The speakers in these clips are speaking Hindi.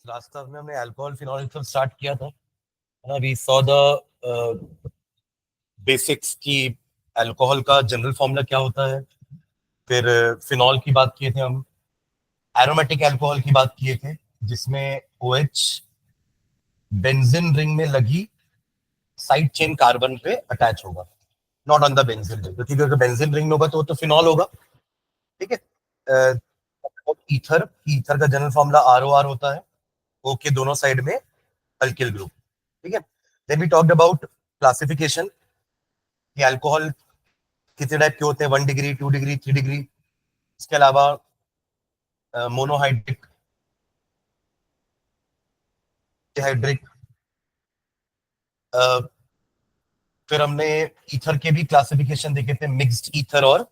लास्ट क्लास में हमने अल्कोहल फिनॉल ईथर स्टार्ट किया था ना. वी सॉ द बेसिक्स की अल्कोहल का जनरल फॉर्मूला क्या होता है. फिर फिनॉल की बात किए थे हम. एरोमेटिक अल्कोहल की बात किए थे जिसमें OH बेंजीन रिंग में लगी साइड चेन कार्बन पे अटैच होगा, not on the benzene ring. क्योंकि अगर बेंजीन रिंग होगा तो वो तो फिनॉल होगा. ठीक है. ईथर ईथर का जनरल फॉर्मूला ROR होता है. O के दोनों साइड में अल्किल ग्रुप. ठीक है. Then we talked about classification कि अल्कोहल कितने टाइप के होते हैं, 1 डिग्री, 2 डिग्री, 3 डिग्री. इसके अलावा मोनोहाइड्रिक, हाइड्रिक. फिर हमने ईथर के भी क्लासिफिकेशन देखे थे, मिक्स्ड ईथर और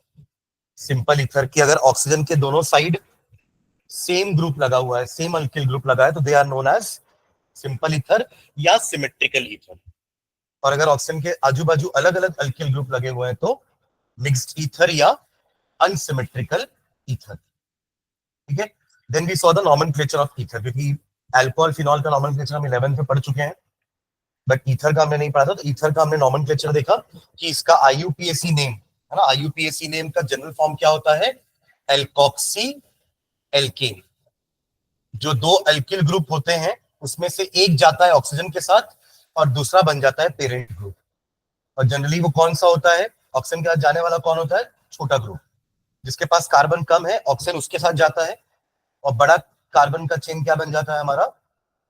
सिंपल ईथर की. अगर ऑक्सीजन के दोनों साइड सेम ग्रुप लगा हुआ है, सेम अल्किल ग्रुप लगा है, तो they are known as simple ether या सिमेट्रिकल ईथर. और अगर ऑक्सीजन के आजू बाजू अलग अलग अल्किल ग्रुप लगे हुए हैं तो मिक्स्ड ईथर या अनसिमेट्रिकल ईथर. ठीक है. Then we saw the nomenclature of ether, क्योंकि अल्कोहल फिनॉल का नॉमेनक्लेचर हम 11th में पढ़ चुके हैं, बट ईथर का हमने नहीं पढ़ा था. तो ईथर का हमने नॉमेनक्लेचर देखा कि इसका IUPAC नेम है ना. IUPAC नेम का जनरल फॉर्म क्या होता है? Alkoxy alkane. जो दो अल्किल ग्रुप होते हैं उसमें से एक जाता है ऑक्सीजन के साथ और दूसरा बन जाता है पेरेंट ग्रुप. और जनरली वो कौन सा होता है? ऑक्सीजन के साथ जाने वाला कौन होता है? छोटा ग्रुप. जिसके पास कार्बन कम है ऑक्सीजन उसके साथ जाता है, और बड़ा कार्बन का चेन क्या बन जाता है? हमारा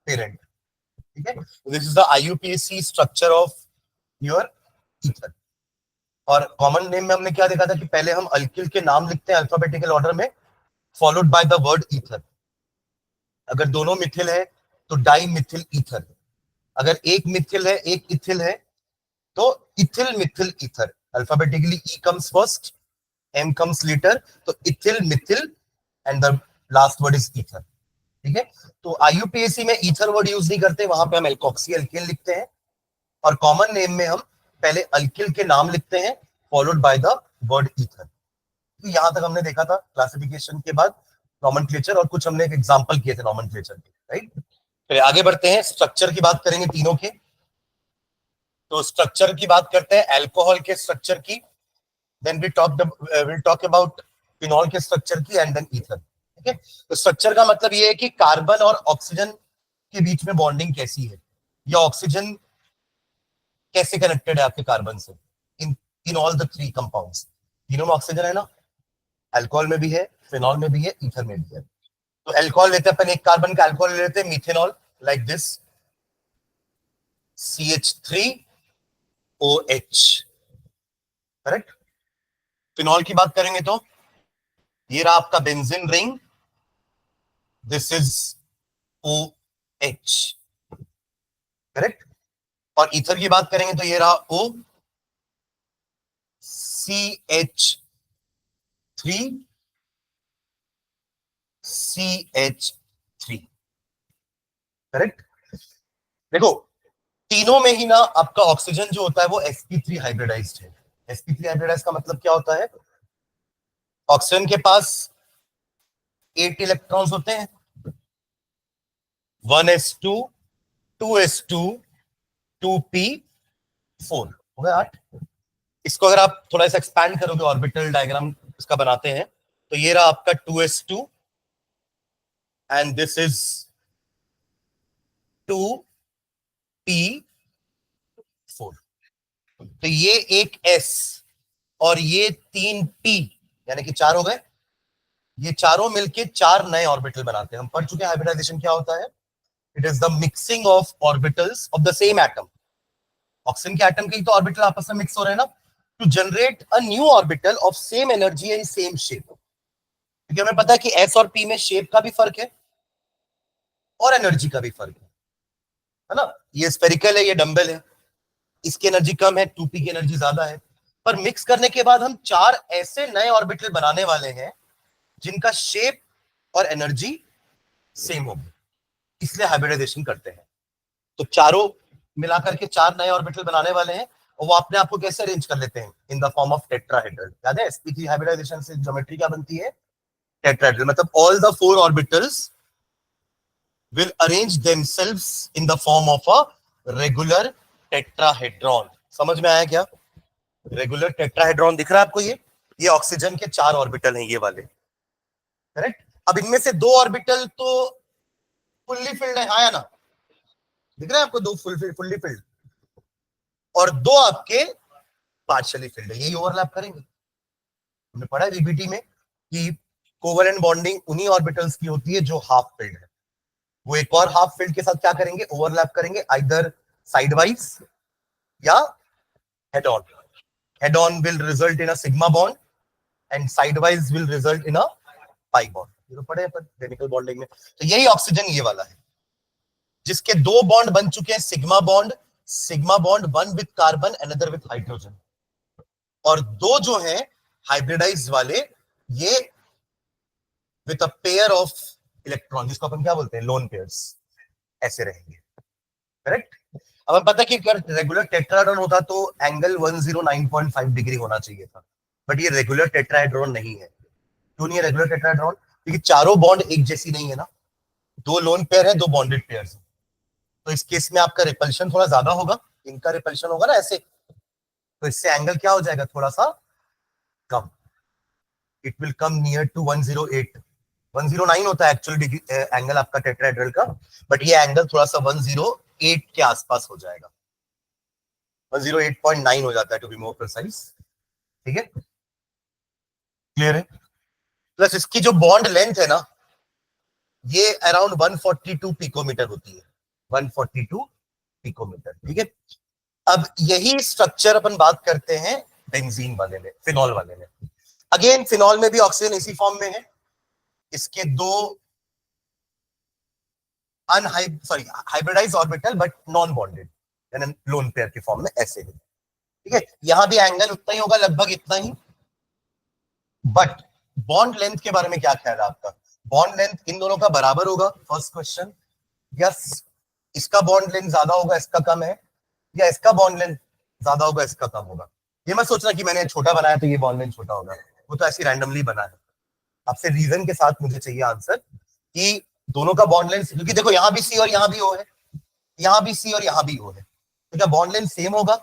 पेरेंट. ठीक है. This is the IUPAC structure of your ether. और कॉमन नेम में हमने क्या देखा था कि पहले हम अल्किल के नाम लिखते हैं अल्फाबेटिकल ऑर्डर में, followed by the word ether. अगर दोनों मिथिल है तो डाई मिथिल ईथर. अगर एक मिथिल है एक इथिल है तो ethyl Mithil ether. Alphabetically E comes first, M comes later, तो ethyl Mithil and the last word is ether. ठीक है. तो IUPAC में ईथर वर्ड यूज नहीं करते, वहां पे हम एल्कोक्सी एल्केन लिखते हैं. और कॉमन नेम में हम पहले अल्किल के नाम लिखते हैं followed by the word ether. तो यहां तक हमने देखा था क्लासिफिकेशन के बाद नॉमेनक्लेचर, और कुछ हमने एक एग्जांपल किए थे नॉमेनक्लेचर के. राइट. फिर आगे बढ़ते हैं, स्ट्रक्चर की बात करेंगे तीनों के. तो स्ट्रक्चर की बात करते हैं, अल्कोहल के स्ट्रक्चर की. Then will talk about phenol के स्ट्रक्चर की एंड देन ईथर. ठीक है. तो स्ट्रक्चर का मतलब ये है कि कार्बन और ऑक्सीजन के बीच में बॉन्डिंग कैसी है, या ऑक्सीजन कैसे कनेक्टेड है आपके कार्बन से. इन ऑल द 3 कंपाउंड्स, तीनों में ऑक्सीजन है ना. अल्कोहल में भी है, फिनॉल में भी है, ईथर में भी है. तो अल्कोहल लेते हैं अपन, एक कार्बन का अल्कोहल लेते हैं, methanol, like this CH3OH. Correct. Phenol की बात करेंगे तो ये रहा आपका benzene ring, this is OH. Correct. और ईथर की बात करेंगे तो ये रहा O, CH3, करेक्ट. देखो तीनों में ही ना आपका ऑक्सीजन जो होता है वो sp3 हाइब्रिडाइज्ड है. sp3 हाइब्रिडाइज्ड का मतलब क्या होता है? ऑक्सीजन के पास 8 इलेक्ट्रॉन्स होते हैं, 1s2, 2s2, 2p4, हो गया 8. इसको अगर आप थोड़ा सा एक्सपैंड करोगे, ऑर्बिटल डायग्राम इसका बनाते हैं, तो ये रहा आपका 2s2 and this is 2p4. तो ये एक S और ये 3 P, यानी कि 4 हो गए. ये चारों मिलके 4 नए ऑर्बिटल बनाते हैं. हम पढ़ चुके हैं हाइब्रिडाइजेशन क्या होता है. It is the mixing of orbitals of the same atom. Oxygen के एटम के ही तो ऑर्बिटल आपस में मिक्स हो रहे हैं ना, to generate a new orbital of same energy and same shape. क्योंकि हमें पता है कि S और P में शेप का भी फर्क है और एनर्जी का भी फर्क है ना. ये स्फेरिकल है, ये डंबल है, इसकी एनर्जी कम है, 2p की एनर्जी ज्यादा है. पर मिक्स करने के बाद हम 4 ऐसे नए ऑर्बिटल बनाने वाले हैं जिनका शेप और एनर्जी सेम होगी, इसलिए हाइब्रिडाइजेशन करते हैं. तो चारों मिलाकर के 4 नए ऑर्बिटल बनाने वाले हैं, और वो अपने आप को कैसे अरेंज कर लेते हैं? In the form of tetrahedral. याद है sp3 हाइब्रिडाइजेशन से ज्योमेट्री क्या बनती है? टेट्राहेड्रल. मतलब all the 4 orbitals will arrange themselves in the form of a regular tetrahedron. समझ में आया क्या? रेगुलर टेट्राहेड्रॉन दिख रहा है आपको? ये ऑक्सीजन के 4 ऑर्बिटल हैं ये वाले, करेक्ट? अब इनमें से 2 ऑर्बिटल तो फुल्ली फिल्ड है, हाँ या ना? दिख रहा है आपको? 2 फुल्ली फिल्ड और 2 आपके पार्शियली फिल्ड है, यही ओवरलैप करेंगे। हमने पढ़ा है वीबीटी में कि कोवलेंट बॉन्डिंग उन्हीं ऑर्बिटल्स की होती है जो हाफ फिल्ड है। वो एक और हाफ फिल्ड के साथ क्या करेंगे? ओवरलैप करेंगे, आइदर साइडवाइज या head on. Head on will result in a sigma bond and sideways will result in a pi bond. ये तो पढ़े अपन केमिकल बॉन्डिंग में। तो यही ऑक्सीजन ये वाला है जिसके 2 बॉन्ड बन चुके हैं, sigma bond, one with carbon another with hydrogen, और 2 जो है हाइब्रिडाइज वाले, ये with a pair of electron, जिसको अपन क्या बोलते हैं? लोन पेयर्स, ऐसे रहेंगे, करेक्ट? अब हमें पता है कि अगर रेगुलर टेट्राहेड्रॉन होता तो एंगल 109.5 डिग्री होना चाहिए था, बट ये रेगुलर टेट्राहेड्रॉन नहीं है। क्यों नहीं है रेगुलर टेट्राहेड्रॉन? क्योंकि चारों बॉन्ड एक जैसी नहीं है ना, 2 लोन पेयर है, 2 बॉन्डेड पेयर है। तो इस केस में आपका रिपल्शन थोड़ा ज्यादा होगा, इनका रिपल्शन होगा ना ऐसे, तो इससे एंगल क्या हो जाएगा? थोड़ा सा कम। It will come near to 108, 109 होता है एक्चुअली एंगल आपका टेट्राहेड्रल का, बट ये एंगल थोड़ा सा 108 के आसपास हो जाएगा, 108.9 हो जाता है टू बी मोर प्रिसाइज। ठीक है, क्लियर है? प्लस इसकी जो बॉन्ड लेंथ है ना, ये अराउंड 142 पिकोमीटर होती है, 142 पिकोमीटर। ठीक है, अब यही स्ट्रक्चर अपन बात करते हैं बेंजीन वाले में, फिनॉल वाले में। अगेन फिनॉल में भी ऑक्सीजन इसी फॉर्म में है, इसके 2 hybridize orbital but non bonded, यानी लोन पेयर के फॉर्म में ऐसे है। ठीक है, यहां भी एंगल उतना ही होगा, लगभग इतना ही, बट बॉन्ड लेंथ के बारे में क्या ख्याल है आपका? बॉन्ड लेंथ इन दोनों का बराबर होगा? First question. यस, इसका बॉन्ड लेंथ ज्यादा होगा, इसका कम है, या इसका बॉन्ड लेंथ ज्यादा होगा, इसका कम होगा? ये मत सोचना कि मैंने छोटा बनाया तो ये बॉन्ड लेंथ छोटा होगा, वो तो ऐसी रैंडमली बना है। आपसे रीजन के साथ मुझे चाहिए आंसर कि दोनों का बॉन्ड लेंथ, क्योंकि देखो यहां भी सी और यहां भी ओ है, यहां भी सी और यहां भी ओ है, तो क्या बॉन्ड लेंथ सेम होगा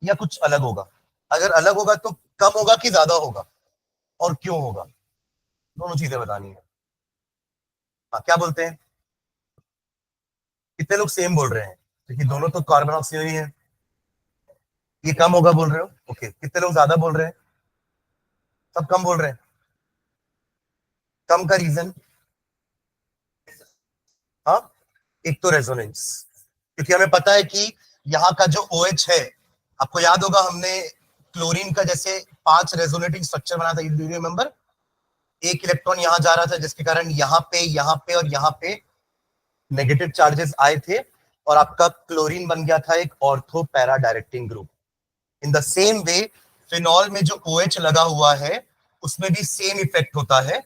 या कुछ अलग होगा? अगर अलग होगा तो कम होगा कि ज्यादा होगा, और क्यों होगा? दोनों चीजें बतानी है। हाँ, क्या बोलते हैं? कितने लोग सेम बोल रहे हैं? क्योंकि दोनों तो कार्बन ऑक्सीजन ही है। ये कम होगा बोल रहे हो? ओके, कितने लोग ज्यादा बोल रहे हैं? सब कम बोल रहे हैं। कम का रीजन? हाँ, एक तो रेजोनेंस, क्योंकि हमें पता है कि यहाँ का जो OH है, आपको याद होगा हमने क्लोरीन का जैसे 5 रेजोनेटिंग स्ट्रक्चर बना था, यू रिमेंबर? एक इलेक्ट्रॉन यहां जा रहा था, जिसके कारण यहाँ पे और यहाँ पे नेगेटिव चार्जेस आए थे, और आपका क्लोरीन बन गया था एक ortho para directing group. In the same way phenol में जो OH लगा हुआ है उसमें भी सेम इफेक्ट होता है।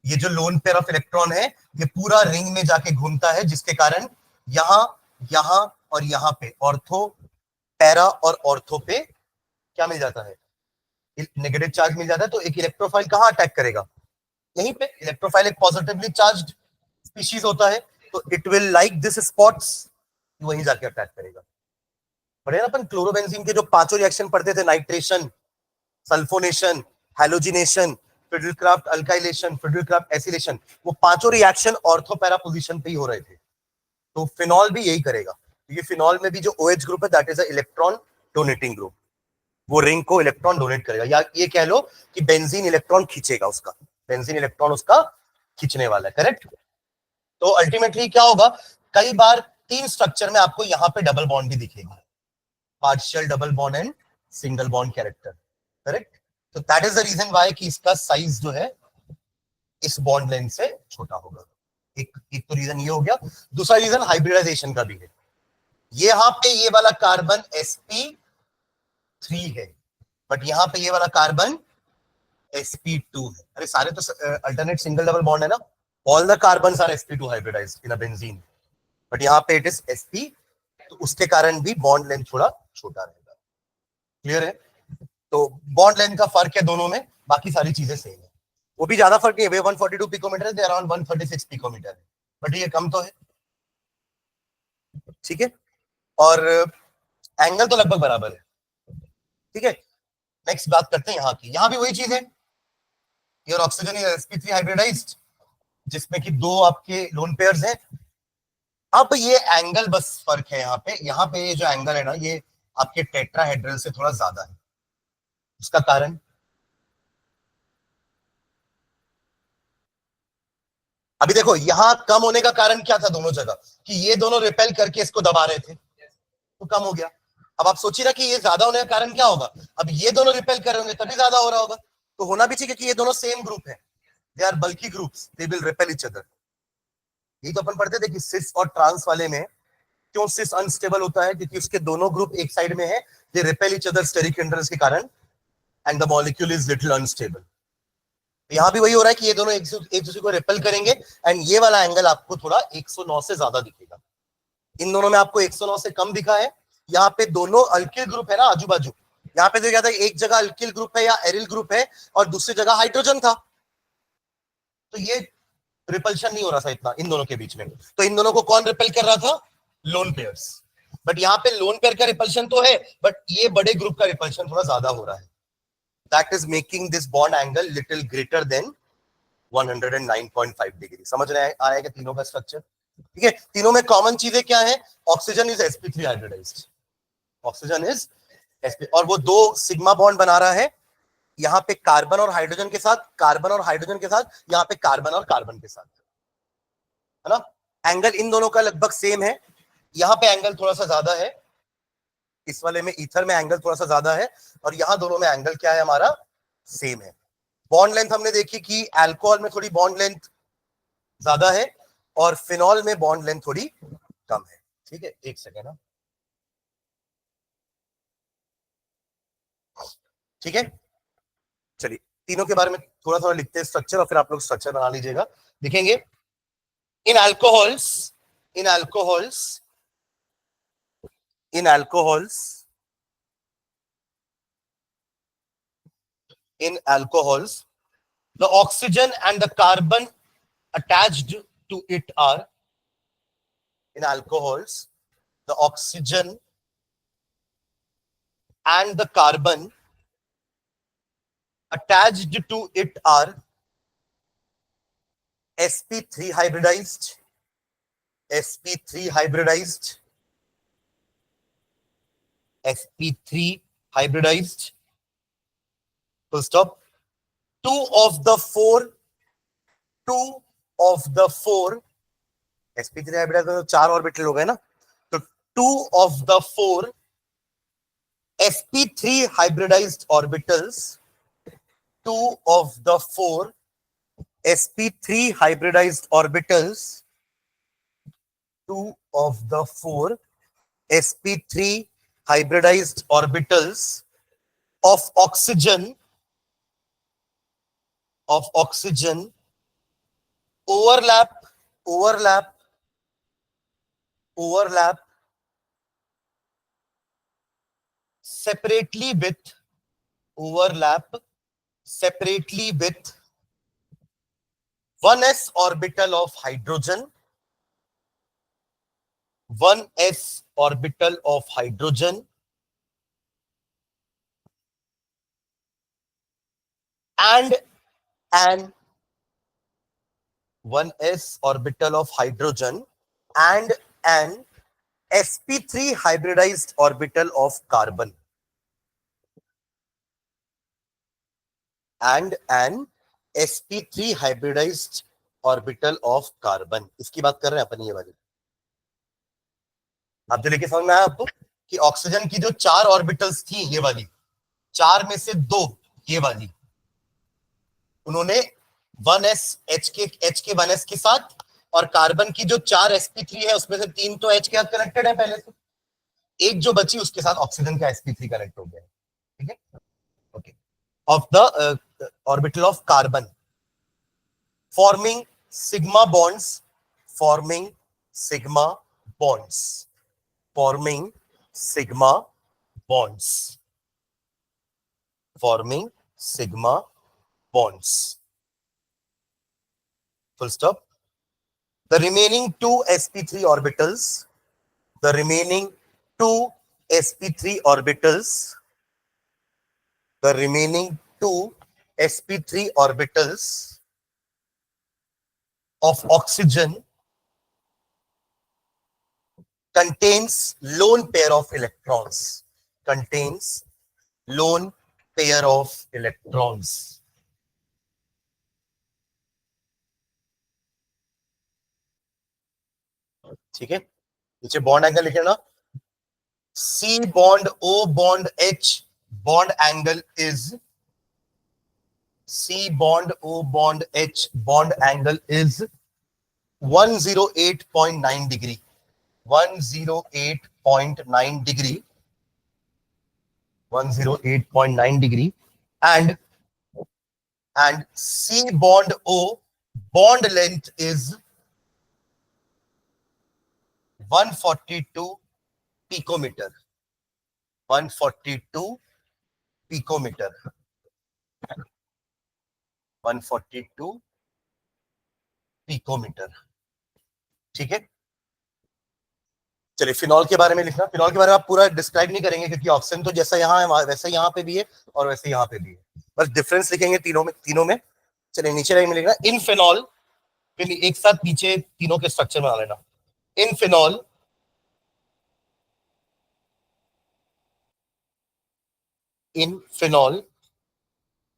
ये जो लोन पेयर ऑफ इलेक्ट्रॉन है, ये पूरा रिंग में जाके घूमता है, जिसके कारण यहां, यहां और यहां पे ऑर्थो पैरा और ऑर्थो पे क्या मिल जाता है? नेगेटिव चार्ज मिल जाता है। तो एक इलेक्ट्रोफाइल कहां अटैक करेगा? यहीं पे। इलेक्ट्रोफाइल एक पॉजिटिवली चार्ज्ड स्पीशीज होता है, तो it will like this spots, वहीं जाके अटैक करेगा। पढ़े ना अपन क्लोरोबेंजीन के जो 5 रिएक्शन पढ़ते थे, nitration, sulphonation, halogenation, Friedel Crafts alkylation, Friedel Crafts acylation, वो 5 रिएक्शन ऑर्थो पैरा पोजीशन पे ही हो रहे थे। तो फिनॉल भी यही करेगा, क्योंकि फिनॉल में भी जो OH ग्रुप है that is a electron donating group, वो रिंग को इलेक्ट्रॉन डोनेट करेगा, या ये कह लो कि बेंजीन इलेक्ट्रॉन खींचेगा उसका, बेंजीन इलेक्ट्रॉन उसका खींचने वाला है, करेक्ट? तो अल्टीमेटली क्या होगा? कई बार 3 स्ट्रक्चर में आपको यहां पे डबल बॉन्ड भी दिखेगा, partial double bond and single bond character, correct? तो that is the reason why कि इसका साइज जो है इस बॉन्ड लेंथ से छोटा होगा। एक तो रीजन ये हो गया। दूसरा रीजन हाइब्रिडाइजेशन का भी है। ये यहां पे ये वाला कार्बन sp3 है, बट यहां पे ये वाला कार्बन sp2 है। अरे सारे तो अल्टरनेट सिंगल डबल बॉन्ड है ना, all the carbons are sp2 hybridized in a benzene, but यहां पे इट इज sp, तो उसके कारण भी बॉन्ड लेंथ थोड़ा छोटा रहेगा। क्लियर है? तो बॉन्ड लेंथ का फर्क है दोनों में, बाकी सारी चीजें सेम है। वो भी ज्यादा फर्क नहीं है, 142 पिकोमीटर है, अराउंड 136 पिकोमीटर है। बट ये कम तो है, ठीक है। और एंगल तो लगभग बराबर है, ठीक है। नेक्स्ट बात करते हैं यहाँ की, यहाँ भी वही चीज है, your oxygen is sp3 hybridised, जिसमें कि दो आपके लोन पेयर्स हैं। अब ये एंगल बस फर्क है यहाँ पे ये जो एंगल है ना, ये आपके टेट्राहेड्रल से थोड़ा ज्यादा है। उसका कारण, अभी देखो यहाँ कम होने का कारण क्या था दोनों जगह, कि ये दोनों रिपेल करके इसको दबा रहे थे, तो कम हो गया। अब आप सोचिए ना कि ये ज्यादा होने का कारण क्या होगा, अब ये दोनों रिपेल कर रहे होंगे तभी ज्यादा हो रहा होगा, तो होना भी चाहिए कि ये दोनों सेम ग्रुप है, they are bulky groups, they will repel each other. यही तो अपन पढ़ते थे कि सिस और ट्रांस वाले में क्यों सिस अनस्टेबल होता है, क्योंकि उसके दोनों ग्रुप एक साइड में है, they repel each other steric hindrance के कारण, and the molecule is little unstable. यहाँ भी वही हो रहा है कि ये दोनों एक दूसरे को रिपेल करेंगे, एंड ये वाला एंगल आपको थोड़ा 109 से ज्यादा दिखेगा। इन दोनों में आपको 109 से कम दिखा है। यहाँ पे दोनों अल्किल ग्रुप है ना आजू बाजू, यहाँ पे तो क्या था, एक जगह अल्किल ग्रुप है या एरिल ग्रुप है और दूसरी जगह हाइड्रोजन था, तो ये रिपल्शन नहीं हो रहा था इतना इन दोनों के बीच में। तो इन दोनों को कौन रिपेल कर रहा था, लोन पेयर्स। बट यहाँ पे लोन पेयर का रिपल्शन तो है, बट ये बड़े ग्रुप का रिपल्शन थोड़ा ज्यादा हो रहा है, that is making this bond angle little greater than 109.5 degree. समझ रहे आया कि तीनों का स्ट्रक्चर, ठीक है। तीनों में कॉमन चीजें क्या है, oxygen is sp3 hybridized, oxygen is sp, और वो दो सिग्मा बॉन्ड बना रहा है, यहाँ पे कार्बन और हाइड्रोजन के साथ, कार्बन और हाइड्रोजन के साथ, यहाँ पे कार्बन और कार्बन के साथ, है ना। एंगल इन दोनों का लगभग सेम है, यहाँ पे एंगल थोड़ा सा ज्यादा है, इस वाले में ईथर में एंगल थोड़ा सा ज्यादा है, और यहाँ दोनों में एंगल क्या है हमारा, सेम है। बॉन्ड लेंथ हमने देखी कि अल्कोहल में थोड़ी बॉन्ड लेंथ ज्यादा है और फिनॉल में बॉन्ड लेंथ थोड़ी कम है, ठीक है। एक सेकेंड ना, ठीक है। चलिए तीनों के बारे में थोड़ा थोड़ा लिखते हैं स्ट्रक्चर, और फिर आप लोग स्ट्रक्चर बना लीजिएगा, देखेंगे। In alcohols, in alcohols, in alcohols, in alcohols, the oxygen and the carbon attached to it are, in alcohols, the oxygen and the carbon attached to it are sp3 hybridized, sp3 hybridized, sp3 hybridized, full stop. Two of the four sp3 hybridized में तो 4 ऑर्बिटल हो गए ना, तो 2 of the 4 sp3 hybridized orbitals, 2 of the 4 sp3 hybridized orbitals, 2 of the 4 sp3 hybridized orbitals of oxygen overlap overlap overlap separately with overlap separately with 1s orbital of hydrogen, 1s orbital of hydrogen, and an 1s orbital of hydrogen and an sp3 hybridized orbital of carbon, and an sp3 hybridized orbital of carbon। इसकी बात कर रहे हैं अपन ये वाली, आप जो लेके समझ में आया आपको कि ऑक्सीजन की जो 4 ऑर्बिटल्स थी, ये वाली 4 में से 2 ये वाली, उन्होंने 1s H के 1s के साथ, और कार्बन की जो 4 sp3 है उसमें से 3 तो H के साथ कनेक्टेड है पहले से, एक जो बची उसके साथ ऑक्सीजन का sp3 कनेक्ट हो गया, ठीक है। Okay, of the orbital of carbon, forming sigma bonds, forming sigma bonds, forming sigma bonds, forming sigma bonds, full stop। The remaining two sp3 orbitals, the remaining two sp3 orbitals, the remaining two sp3 orbitals of oxygen contains lone pair of electrons, contains lone pair of electrons. ठीक है, नीचे बॉन्ड एंगल लिखे ना, C bond O bond H bond angle is C bond O bond H bond angle is 108.9 degree, 108.9 degree, 108.9 degree, and C bond O bond length is 142 picometer, 142 picometer, 142 picometer. ठीक है, चलिए फिनॉल के बारे में लिखना. फिनॉल के बारे में आप पूरा डिस्क्राइब नहीं करेंगे क्योंकि ऑक्सीजन तो जैसा यहाँ है वैसे यहाँ पे भी है और वैसे यहाँ पे भी है, बस डिफरेंस लिखेंगे तीनों में. चलिए नीचे लाइन में लिखना इन फिनॉल, फिर एक साथ नीचे तीनों के स्ट्रक्चर बना लेना. इन phenol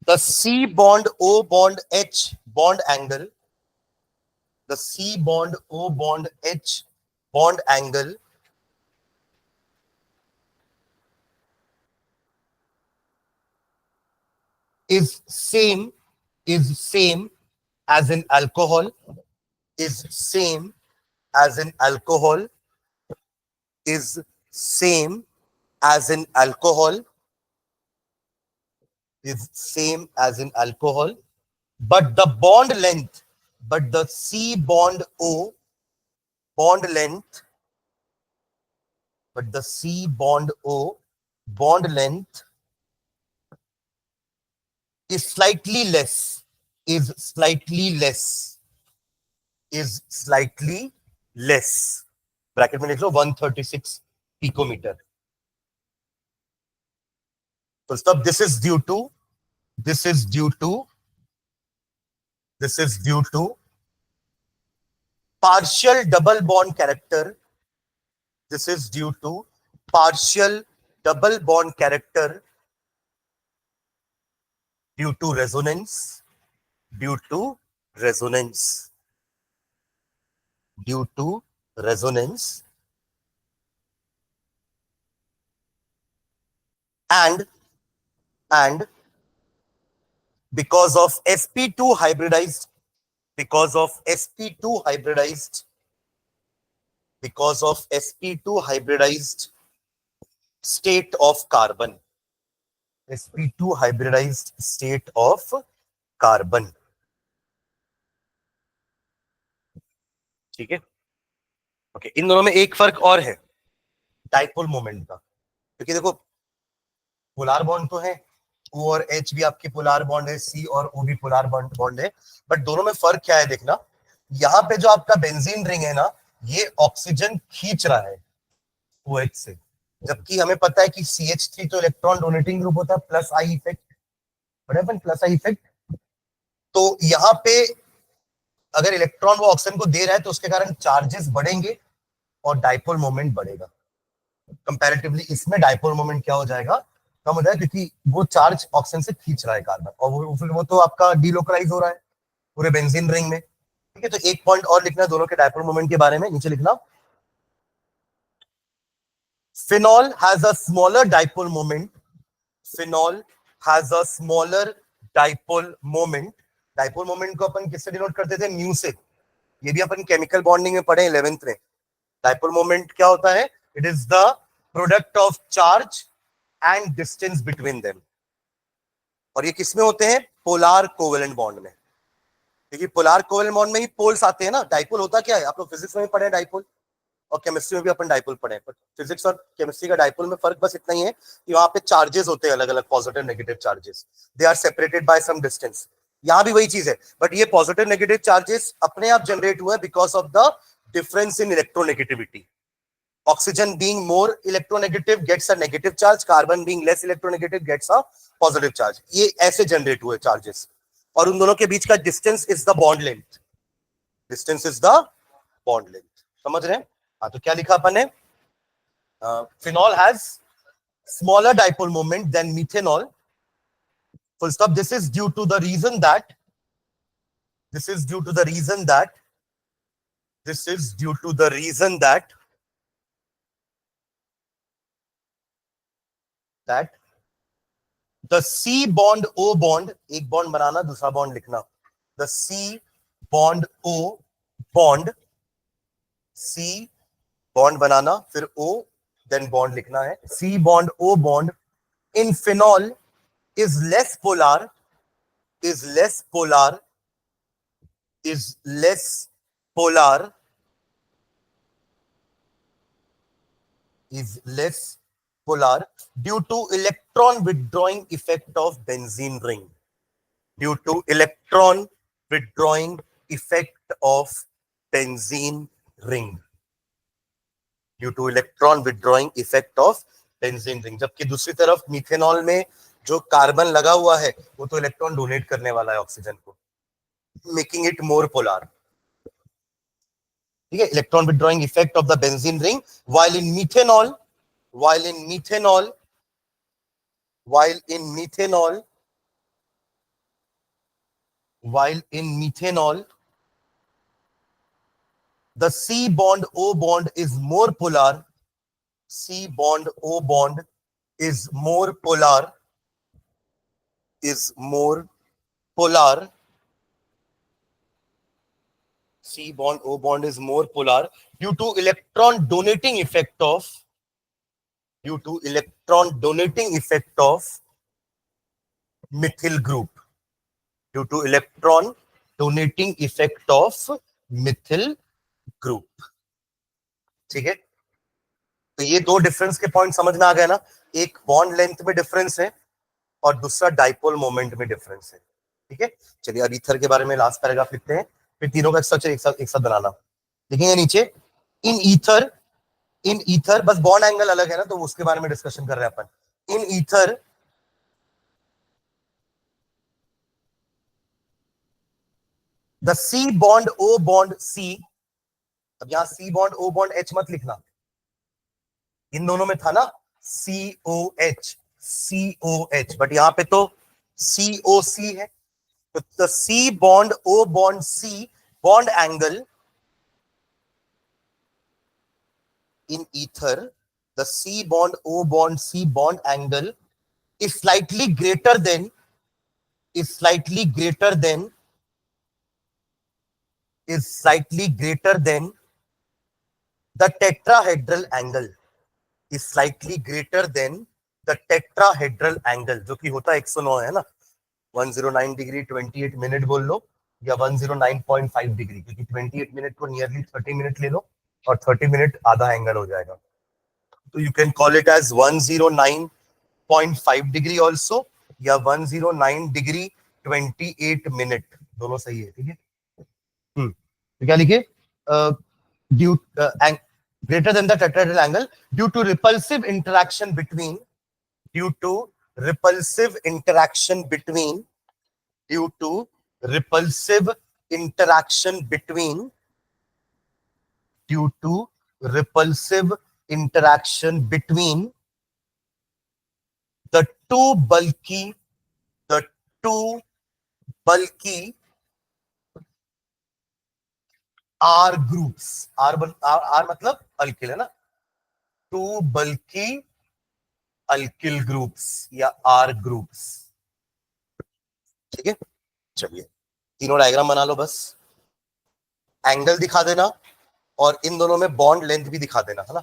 the C bond O bond H bond angle, the C bond O bond H bond angle is same as in alcohol, is same as in alcohol, is same as in alcohol, is same as in alcohol, but the bond length, but the C bond O bond length, but the C bond O bond length is slightly less, is slightly less, is slightly less. Bracket में लिख लो 136 picometer. So stop. This is due to partial double bond character. This is due to partial double bond character due to resonance, due to resonance, due to resonance, and because of sp2 hybridized, because of sp2 hybridized, because of sp2 hybridized state of carbon, sp2 hybridized state of carbon. ठीक है, ओके. इन दोनों में एक फर्क और है डाइपोल मोमेंट का, क्योंकि देखो पोलार बॉन्ड तो है, O और H भी आपके पोलार बॉन्ड है, C और O भी पोलार बॉन्ड है, बट दोनों में फर्क क्या है देखना. यहाँ पे जो आपका बेंजीन रिंग है ना, ये ऑक्सीजन खींच रहा है OH से, जबकि हमें पता है कि CH3 तो इलेक्ट्रॉन डोनेटिंग ग्रुप होता है, plus I effect, plus I effect. तो यहाँ पे अगर इलेक्ट्रॉन वो ऑक्सीजन को दे रहा है तो उसके कारण चार्जेस बढ़ेंगे और डाइपोल मोमेंट बढ़ेगा. कंपैरेटिवली इसमें डाइपोल मोमेंट क्या हो जाएगा, कम हो जाएगा, क्योंकि वो चार्ज ऑक्सीजन से खींच रहा है कार्बन, और वो तो आपका डीलोकलाइज हो रहा है पूरे बेंजीन रिंग में. ठीक है, तो एक पॉइंट और लिखना दोनों के डाइपोल मोमेंट के बारे में. नीचे लिखना phenol has a smaller dipole moment, phenol has a smaller dipole moment. Dipole moment को अपन किससे डिनोट करते थे, म्यू से. ये भी अपन केमिकल बॉन्डिंग में पढ़े 11th में. डाइपोल मोमेंट क्या होता है, it is the product of charge and distance between them. और ये किसमें होते हैं, पोलार कोवेलेंट बॉन्ड में. क्योंकि पोलार कोवेलेंट बॉन्ड में ही पोल्स आते हैं ना. डाइपोल होता क्या है, आप लोग फिजिक्स में पढ़े डाइपोल, और केमिस्ट्री में भी अपन डाइपोल पढ़े, पर फिजिक्स और केमिस्ट्री का डाइपोल में फर्क बस इतना ही है कि वहां पे चार्जेस होते हैं अलग अलग, positive negative charges, they are separated by some distance. यहां भी वही चीज है, बट ये पॉजिटिव नेगेटिव चार्जेस अपने आप जनरेट हुए because of the difference in electronegativity. Oxygen being more electronegative gets a negative charge, carbon being less electronegative gets a positive charge. ये ऐसे जनरेट हुए चार्जेस, और उन दोनों के बीच का distance is the bond length. Distance is the bond length. समझ रहे हैं? हाँ, तो क्या लिखा अपन ने? Phenol has smaller dipole moment than methanol. Full stop. This is due to the reason that this is due to the reason that this is due to the reason that that the C bond O bond, एक बॉन्ड बनाना दूसरा बॉन्ड लिखना. The C bond O bond, C bond बनाना फिर O then बॉन्ड लिखना है. C bond O bond in phenol is less polar, is less polar, is less polar, is less polar due to electron withdrawing effect of benzene ring. Due to electron withdrawing effect of benzene ring. Due to electron withdrawing effect of benzene ring. जबकि दूसरी तरफ मिथेनॉल में जो कार्बन लगा हुआ है वो तो इलेक्ट्रॉन डोनेट करने वाला है ऑक्सीजन को, मेकिंग इट मोर पोलर. ठीक है, electron withdrawing effect of the benzene ring. while in methanol while in methanol while in methanol while in methanol the C bond O bond is more polar. C bond O bond is more polar, is more polar. C bond O bond is more polar due to electron donating effect of methyl group. Due to electron donating effect of methyl group. ठीक है, तो ये दो डिफरेंस के पॉइंट समझ में आ गए ना. एक बॉन्ड लेंथ में डिफरेंस है और दूसरा डाइपोल मोमेंट में डिफरेंस है. ठीक है, चलिए अब ईथर के बारे में लास्ट पैराग्राफ लिखते हैं, फिर तीनों का स्ट्रक्चर एक साथ बनाना. देखेंगे नीचे, इन ईथर बस बॉन्ड एंगल अलग है ना, तो उसके बारे में डिस्कशन कर रहे हैं अपन. In ether the C bond O bond C. अब यहां C bond O bond H मत लिखना, इन दोनों में था ना COH, बट यहां पे तो COC है. तो the C bond O bond C bond angle in ether, the C bond O bond C bond angle is slightly greater than the tetrahedral angle, is slightly greater than the tetrahedral angle, जो कि होता है 109 है ना. 109 डिग्री 28 मिनट बोल लो, या 109.5 डिग्री, क्योंकि 28 मिनट को नियरली 30 मिनट ले लो और 30 मिनट आधा एंगल हो जाएगा. तो you can call it as 109.5 degree also, या 109 डिग्री 28 मिनट, दोनों सही है. ठीक है, तो क्या लिखे? Due greater than the tetrahedral angle due to repulsive interaction between due to repulsive interaction between due to repulsive interaction between due to repulsive interaction between the two bulky R groups. R मतलब अल्किल है ना, टू बल्कि अल्किल ग्रुप्स या R ग्रुप्स. ठीक है, चलिए तीनों डायग्राम बना लो, बस एंगल दिखा देना और इन दोनों में बॉन्ड लेंथ भी दिखा देना, है ना.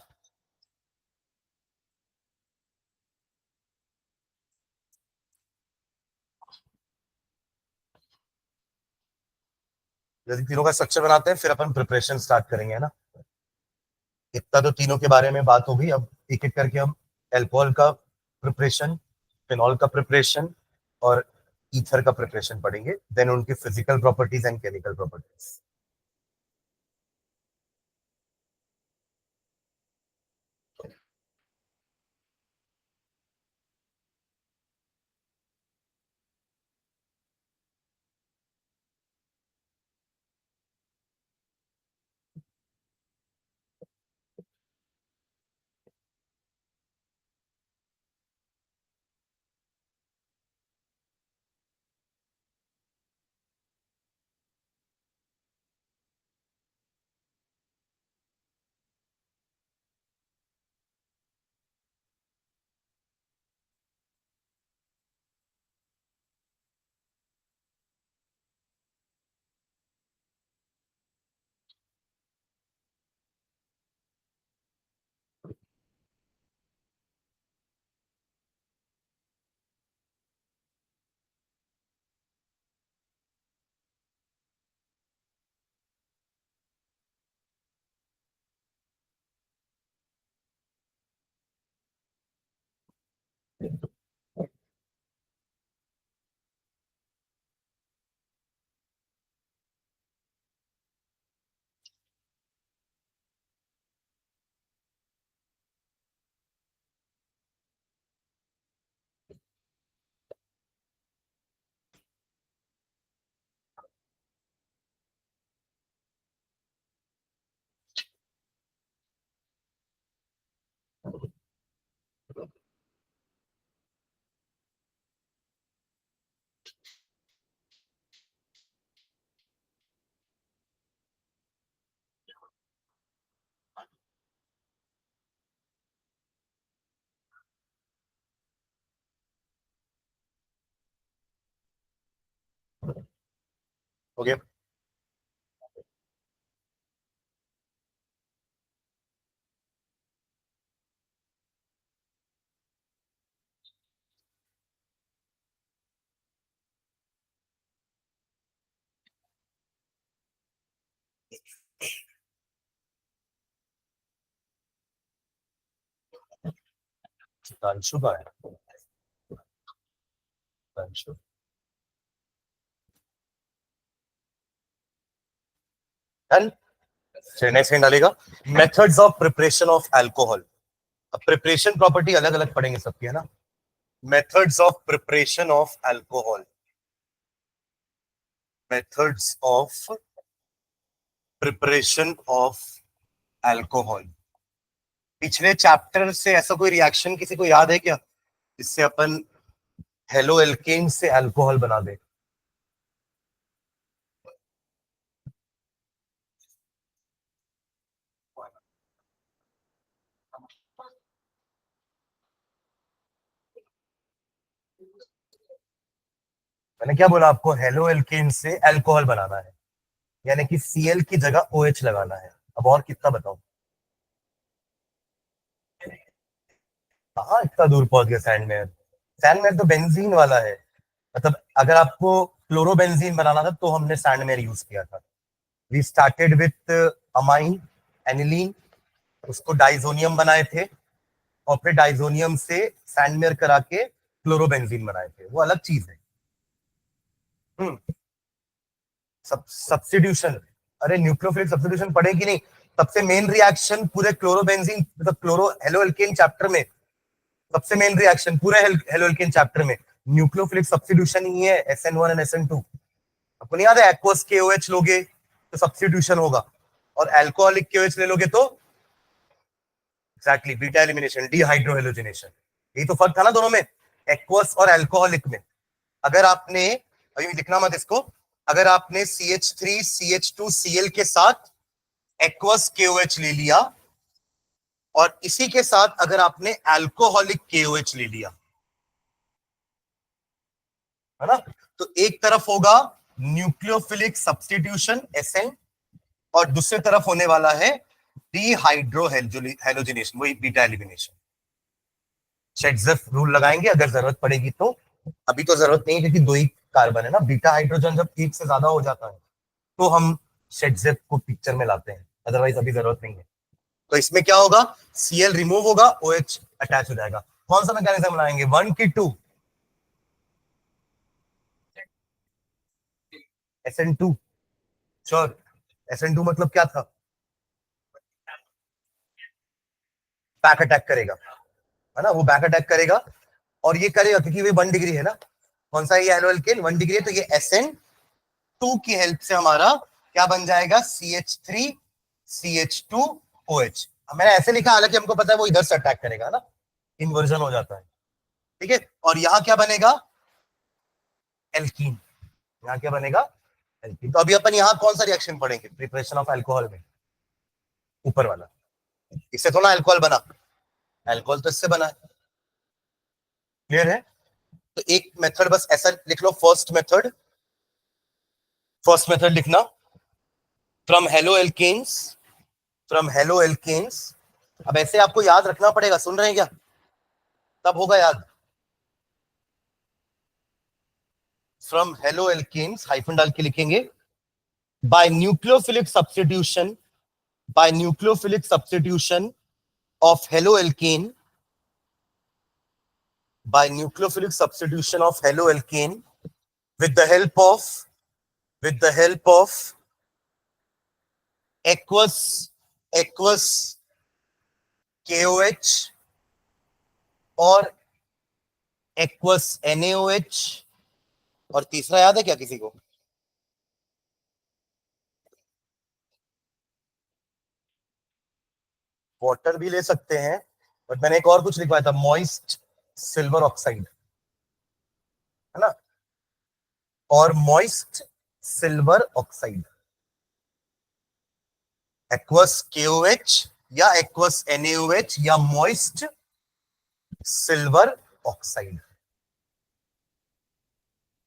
यदि तीनों का स्ट्रक्चर बनाते हैं फिर अपन प्रिपरेशन स्टार्ट करेंगे, है ना. इतना तो तीनों के बारे में बात हो गई. अब एक एक करके हम एल्कोहल का प्रिपरेशन, फिनॉल का प्रिपरेशन और ईथर का प्रिपरेशन पढ़ेंगे, देन उनकी physical properties and chemical properties. Okay, Anshu का है, अंशु। डन। नेक्स्ट डालेगा, methods of preparation of alcohol. अब प्रिपरेशन प्रॉपर्टी अलग अलग पढ़ेंगे सबकी, है ना। Methods of preparation of alcohol, methods of preparation of alcohol. पिछले चैप्टर से ऐसा कोई रिएक्शन किसी को याद है क्या, जिससे अपन हेलो एल्केन से अल्कोहल बना दे? मैंने क्या बोला आपको, हेलो एल्केन से अल्कोहल बनाना है, यानी कि Cl की जगह OH लगाना है। अब और कितना बताऊं? कहाँ इतना दूर पहुंच गया सैंडमेयर? सैंडमेयर तो बेंजीन वाला है। मतलब अगर आपको क्लोरोबेंजीन बनाना था तो हमने सैंडमेयर यूज किया था। We started with amine, aniline, उसको डाइजोनियम बनाए थे, और फिर डाइजोनियम से सैंडमेयर करा के क्लोरोबेंजीन बनाए थे, वो अलग चीज है। हम्म, सब्स्टिट्यूशन। अरे न्यूक्लियोफिलिक सब्स्टिट्यूशन पढ़े कि नहीं? सबसे मेन रिएक्शन पूरे क्लोरोबेंजीन, मतलब क्लोरो हेलो एल्केन चैप्टर में, सबसे मेन रिएक्शन पूरे हेलो एल्केन चैप्टर में न्यूक्लियोफिलिक सब्स्टिट्यूशन ही है, SN1 एंड SN2। आपको नहीं याद है, एक्वस KOH लोगे तो सब्स्टिट्यूशन होगा, और अल्कोहलिक KOH ले लोगे तो एग्जैक्टली बीटा एलिमिनेशन, डीहाइड्रोहेलोजिनेशन। यही तो फर्क था ना दोनों में, एक्वस और अल्कोहलिक में। अगर आपने, अभी लिखना मत इसको, अगर आपने CH3CH2Cl के साथ एक्वस KOH ले लिया, और इसी के साथ अगर आपने अल्कोहलिक KOH ले लिया, है ना, तो एक तरफ होगा न्यूक्लियोफिलिक सब्स्टिट्यूशन SN, और दूसरी तरफ होने वाला है डीहाइड्रोहेलोजिनेशन, वही बीटा एलिमिनेशन। शेट्जर रूल लगाएंगे अगर जरूरत पड़ेगी तो। अभी तो जरूरत नहीं है क्योंकि दो ही कार्बन है ना, बीटा हाइड्रोजन जब एक से ज्यादा हो जाता है तो हम शेट्जर को पिक्चर में लाते हैं, अदरवाइज अभी जरूरत नहीं है। तो इसमें क्या होगा, Cl रिमूव होगा, OH अटैच हो जाएगा। कौन सा मैकेनिज्म लाएंगे, 1 की 2? SN2 sure. SN2 मतलब क्या था? बैक अटैक करेगा, है ना, वो बैक अटैक करेगा। और ये करेगा क्योंकि ये 1 डिग्री है ना, कौन सा ये एलो एल्केन 1 डिग्री है, तो ये SN2 की हेल्प से हमारा क्या बन जाएगा, CH3 CH2OH। मैंने ऐसे लिखा, हालांकि हमको पता है वो इधर से अटैक करेगा ना, इन्वर्जन हो जाता है, ठीक है। और यहां क्या बनेगा, एल्कीन। यहाँ क्या बनेगा, एल्कीन। तो अभी अपन यहाँ कौन सा रिएक्शन पढ़ेंगे प्रिपरेशन ऑफ अल्कोहल में, ऊपर वाला। इससे थोड़ा अल्कोहल बना, अल्कोहल तो इससे बना है, क्लियर है। तो एक मेथड बस ऐसा लिख लो, फर्स्ट मेथड, फर्स्ट मेथड लिखना, from halo alkanes, from halo alkanes. अब ऐसे आपको याद रखना पड़ेगा, सुन रहे हैं क्या, तब होगा याद। फ्रॉम हेलो एल्केन्स हाइफन डाल के लिखेंगे, by nucleophilic substitution, by nucleophilic substitution of haloalkane, by nucleophilic substitution of haloalkane with the help of, with the help of aqueous KOH और aqueous NaOH। और तीसरा याद है क्या किसी को, वाटर भी ले सकते हैं, बट मैंने एक और कुछ लिखवाया था, मॉइस्ट सिल्वर ऑक्साइड, है ना, और moist silver oxide, aqueous KOH या एक्वस NaOH या मॉइस्ट सिल्वर ऑक्साइड।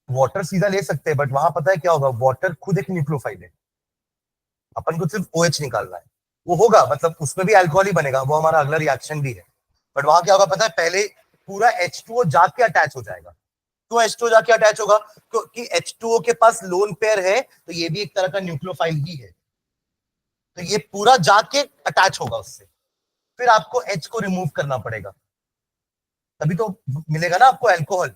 वाटर सीधा ले सकते हैं, बट वहां पता है क्या होगा, वाटर खुद एक न्यूक्लियोफाइल है, अपन को सिर्फ OH निकालना है, वो होगा, मतलब उसमें भी अल्कोहल ही बनेगा, वो हमारा अगला रिएक्शन भी है। बट वहां क्या होगा पता है, पहले पूरा H2O जाके अटैच हो जाएगा, तो H2O जाके अटैच होगा, क्योंकि H2O के पास लोन पेयर है, तो ये भी एक तरह का न्यूक्लियोफाइल ही है, तो ये पूरा जाके अटैच होगा उससे, फिर आपको H को रिमूव करना पड़ेगा, तभी तो मिलेगा ना आपको अल्कोहल।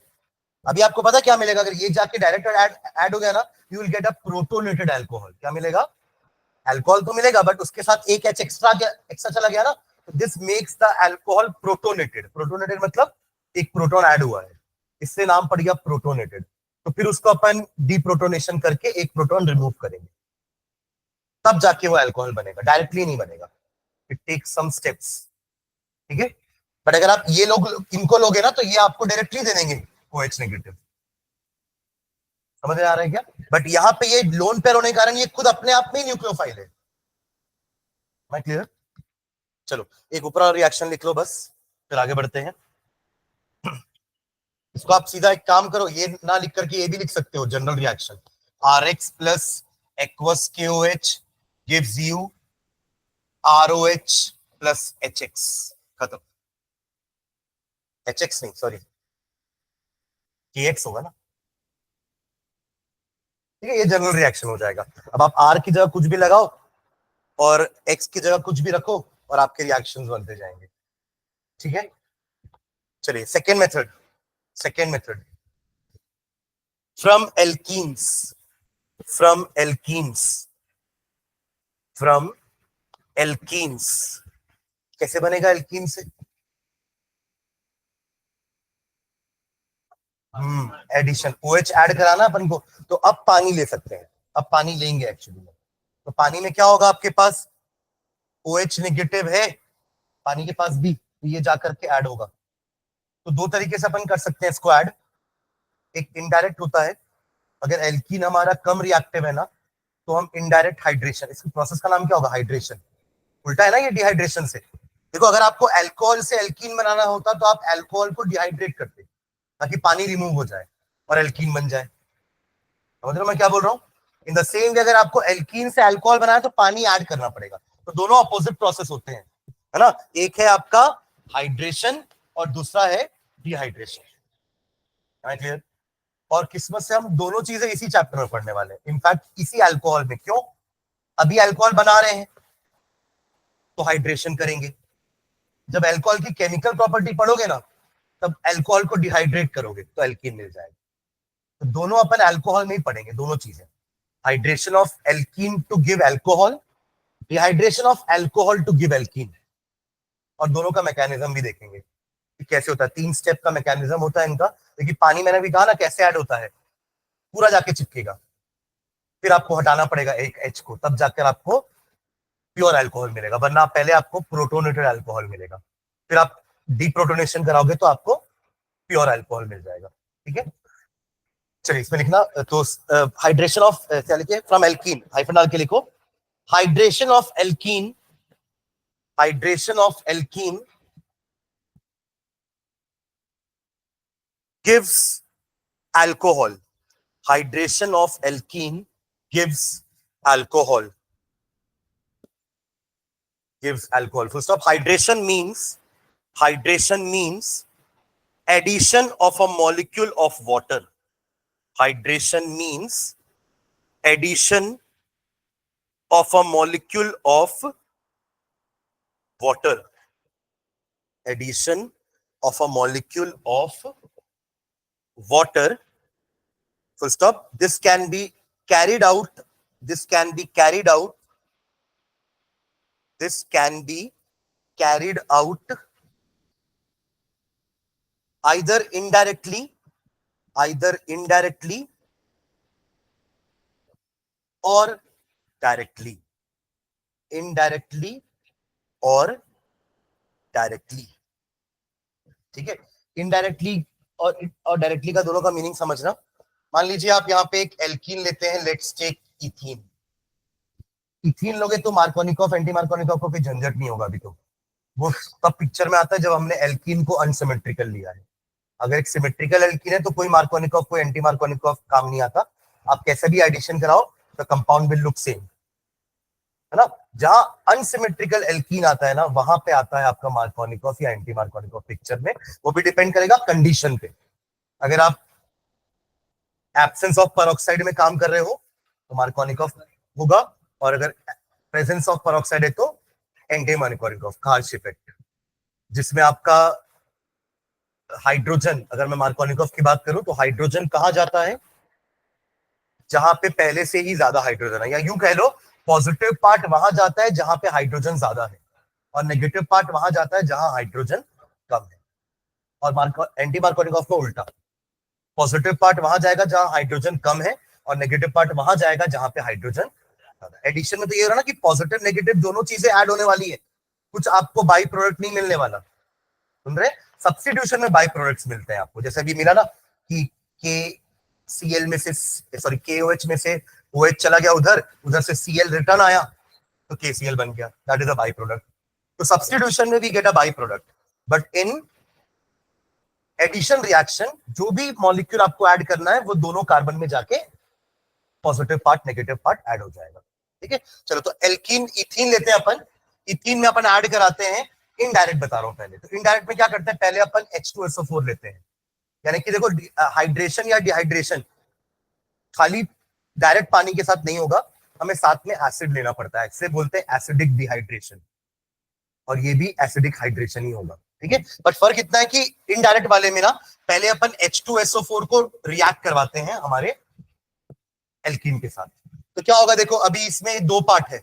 अभी आपको पता क्या मिलेगा, अगर ये जाके डायरेक्ट ऐड हो गया ना, you will get a protonated alcohol. क्या मिलेगा, अल्कोहल तो मिलेगा, बट उसके साथ एक H एक्स्ट्रा चला गया ना, this makes the alcohol protonated. Protonated मतलब एक प्रोटोन ऐड हुआ है, इससे नाम पड़ गया प्रोटोनेटेड। तो फिर उसको अपन डीप्रोटोनेशन करके एक प्रोटोन रिमूव करेंगे, तब जाके वो अल्कोहल बनेगा, डायरेक्टली नहीं बनेगा, इट टेक्स सम स्टेप्स, ठीक है। बट अगर आप ये लोग इनको लोगे ना, तो ये आपको डायरेक्टली दे देंगे OH नेगेटिव, समझ में आ रहा है क्या। बट यहाँ पे ये लोन पेयर होने के कारण ये खुद अपने आप में ही न्यूक्लियोफाइल है, मैं क्लियर। चलो एक ऊपर और रिएक्शन लिख लो बस, फिर आगे बढ़ते हैं। इसको आप सीधा एक काम करो, ये ना लिख करके ये भी लिख सकते हो, general reaction, RX plus aqueous KOH gives you ROH plus HX, खत्म। HX नहीं, सॉरी, KX होगा ना, ठीक है, ये जनरल रिएक्शन हो जाएगा। अब आप R की जगह कुछ भी लगाओ और X की जगह कुछ भी रखो, और आपके रिएक्शंस बनते जाएंगे, ठीक है। चलिए second method, second method, from alkenes, from alkenes, from alkenes. कैसे बनेगा एल्कीन से, एडिशन, OH ऐड कराना अपन को, तो अब पानी ले सकते हैं, अब पानी लेंगे एक्चुअली में। तो पानी में क्या होगा, आपके पास OH नेगेटिव है, पानी के पास भी, तो ये जाकर के ऐड होगा। तो दो तरीके से अपन कर सकते हैं इसको ऐड, एक इनडायरेक्ट होता है, अगर एल्कीन हमारा कम रिएक्टिव है ना, तो हम इनडायरेक्ट हाइड्रेशन, इसके प्रोसेस का नाम क्या होगा, हाइड्रेशन, उल्टा है ना ये डिहाइड्रेशन से। देखो अगर आपको अल्कोहल से एल्कीन बनाना होता तो आप अल्कोहल को डिहाइड्रेट करते, ताकि पानी रिमूव हो जाए और एल्कीन बन जाए, समझ रहे हो मैं क्या बोल रहा हूँ। इन द सेम वे अगर आपको एल्कीन से अल्कोहल बनाना है तो पानी ऐड करना पड़ेगा, तो दोनों अपोजिट प्रोसेस होते हैं, है ना। एक है आपका हाइड्रेशन और दूसरा है डिहाइड्रेशन, क्लियर। और किस्मत से हम दोनों चीजें इसी चैप्टर में पढ़ने वाले हैं, इनफैक्ट इसी अल्कोहल में। क्यों, अभी अल्कोहल बना रहे हैं तो हाइड्रेशन करेंगे, जब अल्कोहल की केमिकल प्रॉपर्टी पढ़ोगे ना, तब अल्कोहल को डिहाइड्रेट करोगे तो एल्कीन मिल जाएगा। तो दोनों अपन अल्कोहल में ही पढ़ेंगे, दोनों चीजें, hydration of alkene to give alcohol, dehydration of alcohol to give alkene. और दोनों का मैकेनिज्म भी देखेंगे कि कैसे होता है। 3 स्टेप का मैकेनिज्म होता है इनका। देखिए पानी मैंने भी कहा ना कैसे ऐड होता है, पूरा जाके चिपकेगा, फिर आपको हटाना पड़ेगा एक एच को, तब जाकर आपको प्योर अल्कोहल मिलेगा, वरना पहले आपको प्रोटोनेटेड अल्कोहल मिलेगा, फिर आप डीप्रोटोनेशन कराओगे तो आपको प्योर अल्कोहल मिल जाएगा। ठीक है, चलिए इसमें लिखना तो हाइड्रेशन ऑफ क्या लिखे, फ्रॉम एल्कीन, हाइफन डाल के लिखो, hydration of alkene, hydration of alkene gives alcohol, hydration of alkene gives alcohol, gives alcohol, full stop. Hydration means addition of a molecule of water. Hydration means addition of a molecule of water, addition of a molecule of water, full stop. This can be carried out, this can be carried out, this can be carried out either indirectly, either indirectly or directly, indirectly or directly। ठीक है, इनडायरेक्टली और डायरेक्टली का दोनों का मीनिंग समझना। मान लीजिए आप यहाँ पे एक एल्कीन लेते हैं, लेट्स टेक इथीन, इथीन लोगे तो मार्कोनिकॉफ एंटी मार्कोनिकॉफ को कोई झंझट नहीं होगा। अभी तो वो तब पिक्चर में आता है जब हमने एल्कीन को अनसिमेट्रिकल लिया है। अगर एक सिमेट्रिकल एल्कीन है तो कोई मार्कोनिकॉफ कोई एंटी मार्कोनिकॉफ काम नहीं आता, आप कैसे भी एडिशन कराओ the compound will look same, है ना। जहां अनसिमेट्रिकल एल्कीन आता है ना, वहां पे आता है आपका मार्कोनिकॉफ या एंटी मार्कोनिकॉफ पिक्चर में। वो भी डिपेंड करेगा कंडीशन पे। अगर आप एब्सेंस ऑफ पेरोक्साइड में काम कर रहे हो तो मार्कोनिकॉफ होगा, और अगर प्रेजेंस ऑफ पेरोक्साइड है तो एंटी मार्कोनिकॉफ का हार्श इफेक्ट, जिसमें आपका हाइड्रोजन, अगर मैं मार्कोनिकॉफ की बात करूं तो हाइड्रोजन कहां जाता है, जहां पे पहले से ही ज्यादा हाइड्रोजन है, या यूं कह लो पॉजिटिव पार्ट वहां जाता है जहां पे हाइड्रोजन ज्यादा है, और नेगेटिव पार्ट वहां जाता है जहां हाइड्रोजन कम है। और एंटी मार्कोनिकॉफ को उल्टा, पॉजिटिव पार्ट वहां जाएगा जहां हाइड्रोजन कम है, और नेगेटिव पार्ट वहां जाएगा जहां पे हाइड्रोजन ज्यादा है। एडिशन में तो ये हो रहा ना कि पॉजिटिव नेगेटिव दोनों चीजें ऐड होने वाली है, कुछ आपको बाई प्रोडक्ट नहीं मिलने वाला। सुन रहे, सब्स्टिट्यूशन में बाई प्रोडक्ट्स मिलते हैं आपको, जैसे अभी मिला ना कि KCl में से, सॉरी KOH में से OH चला गया उधर, उधर से Cl रिटर्न आया तो KCl बन गया, that is a by product. तो सब्स्टिट्यूशन में we get a by product, but in addition reaction जो भी मॉलिक्यूल आपको ऐड करना है वो दोनों कार्बन में जाके positive part negative part add हो जाएगा। ठीक है, चलो तो एल्कीन इथीन लेते हैं अपन, इथीन में अपन ऐड कराते हैं, इनडायरेक्ट बता रहा हूं पहले। तो इनडायरेक्ट में क्या करते हैं, पहले अपन H2SO4 लेते हैं, यानी कि देखो हाइड्रेशन या डिहाइड्रेशन खाली डायरेक्ट पानी के साथ नहीं होगा, हमें साथ में एसिड लेना पड़ता है, इसे बोलते हैं एसिडिक डिहाइड्रेशन, और ये भी एसिडिक हाइड्रेशन ही होगा। ठीक है, बट फर्क इतना है कि इनडायरेक्ट वाले में ना पहले अपन H2SO4 को रिएक्ट करवाते हैं हमारे एल्कीन के साथ। तो क्या होगा, देखो अभी इसमें 2 पार्ट है,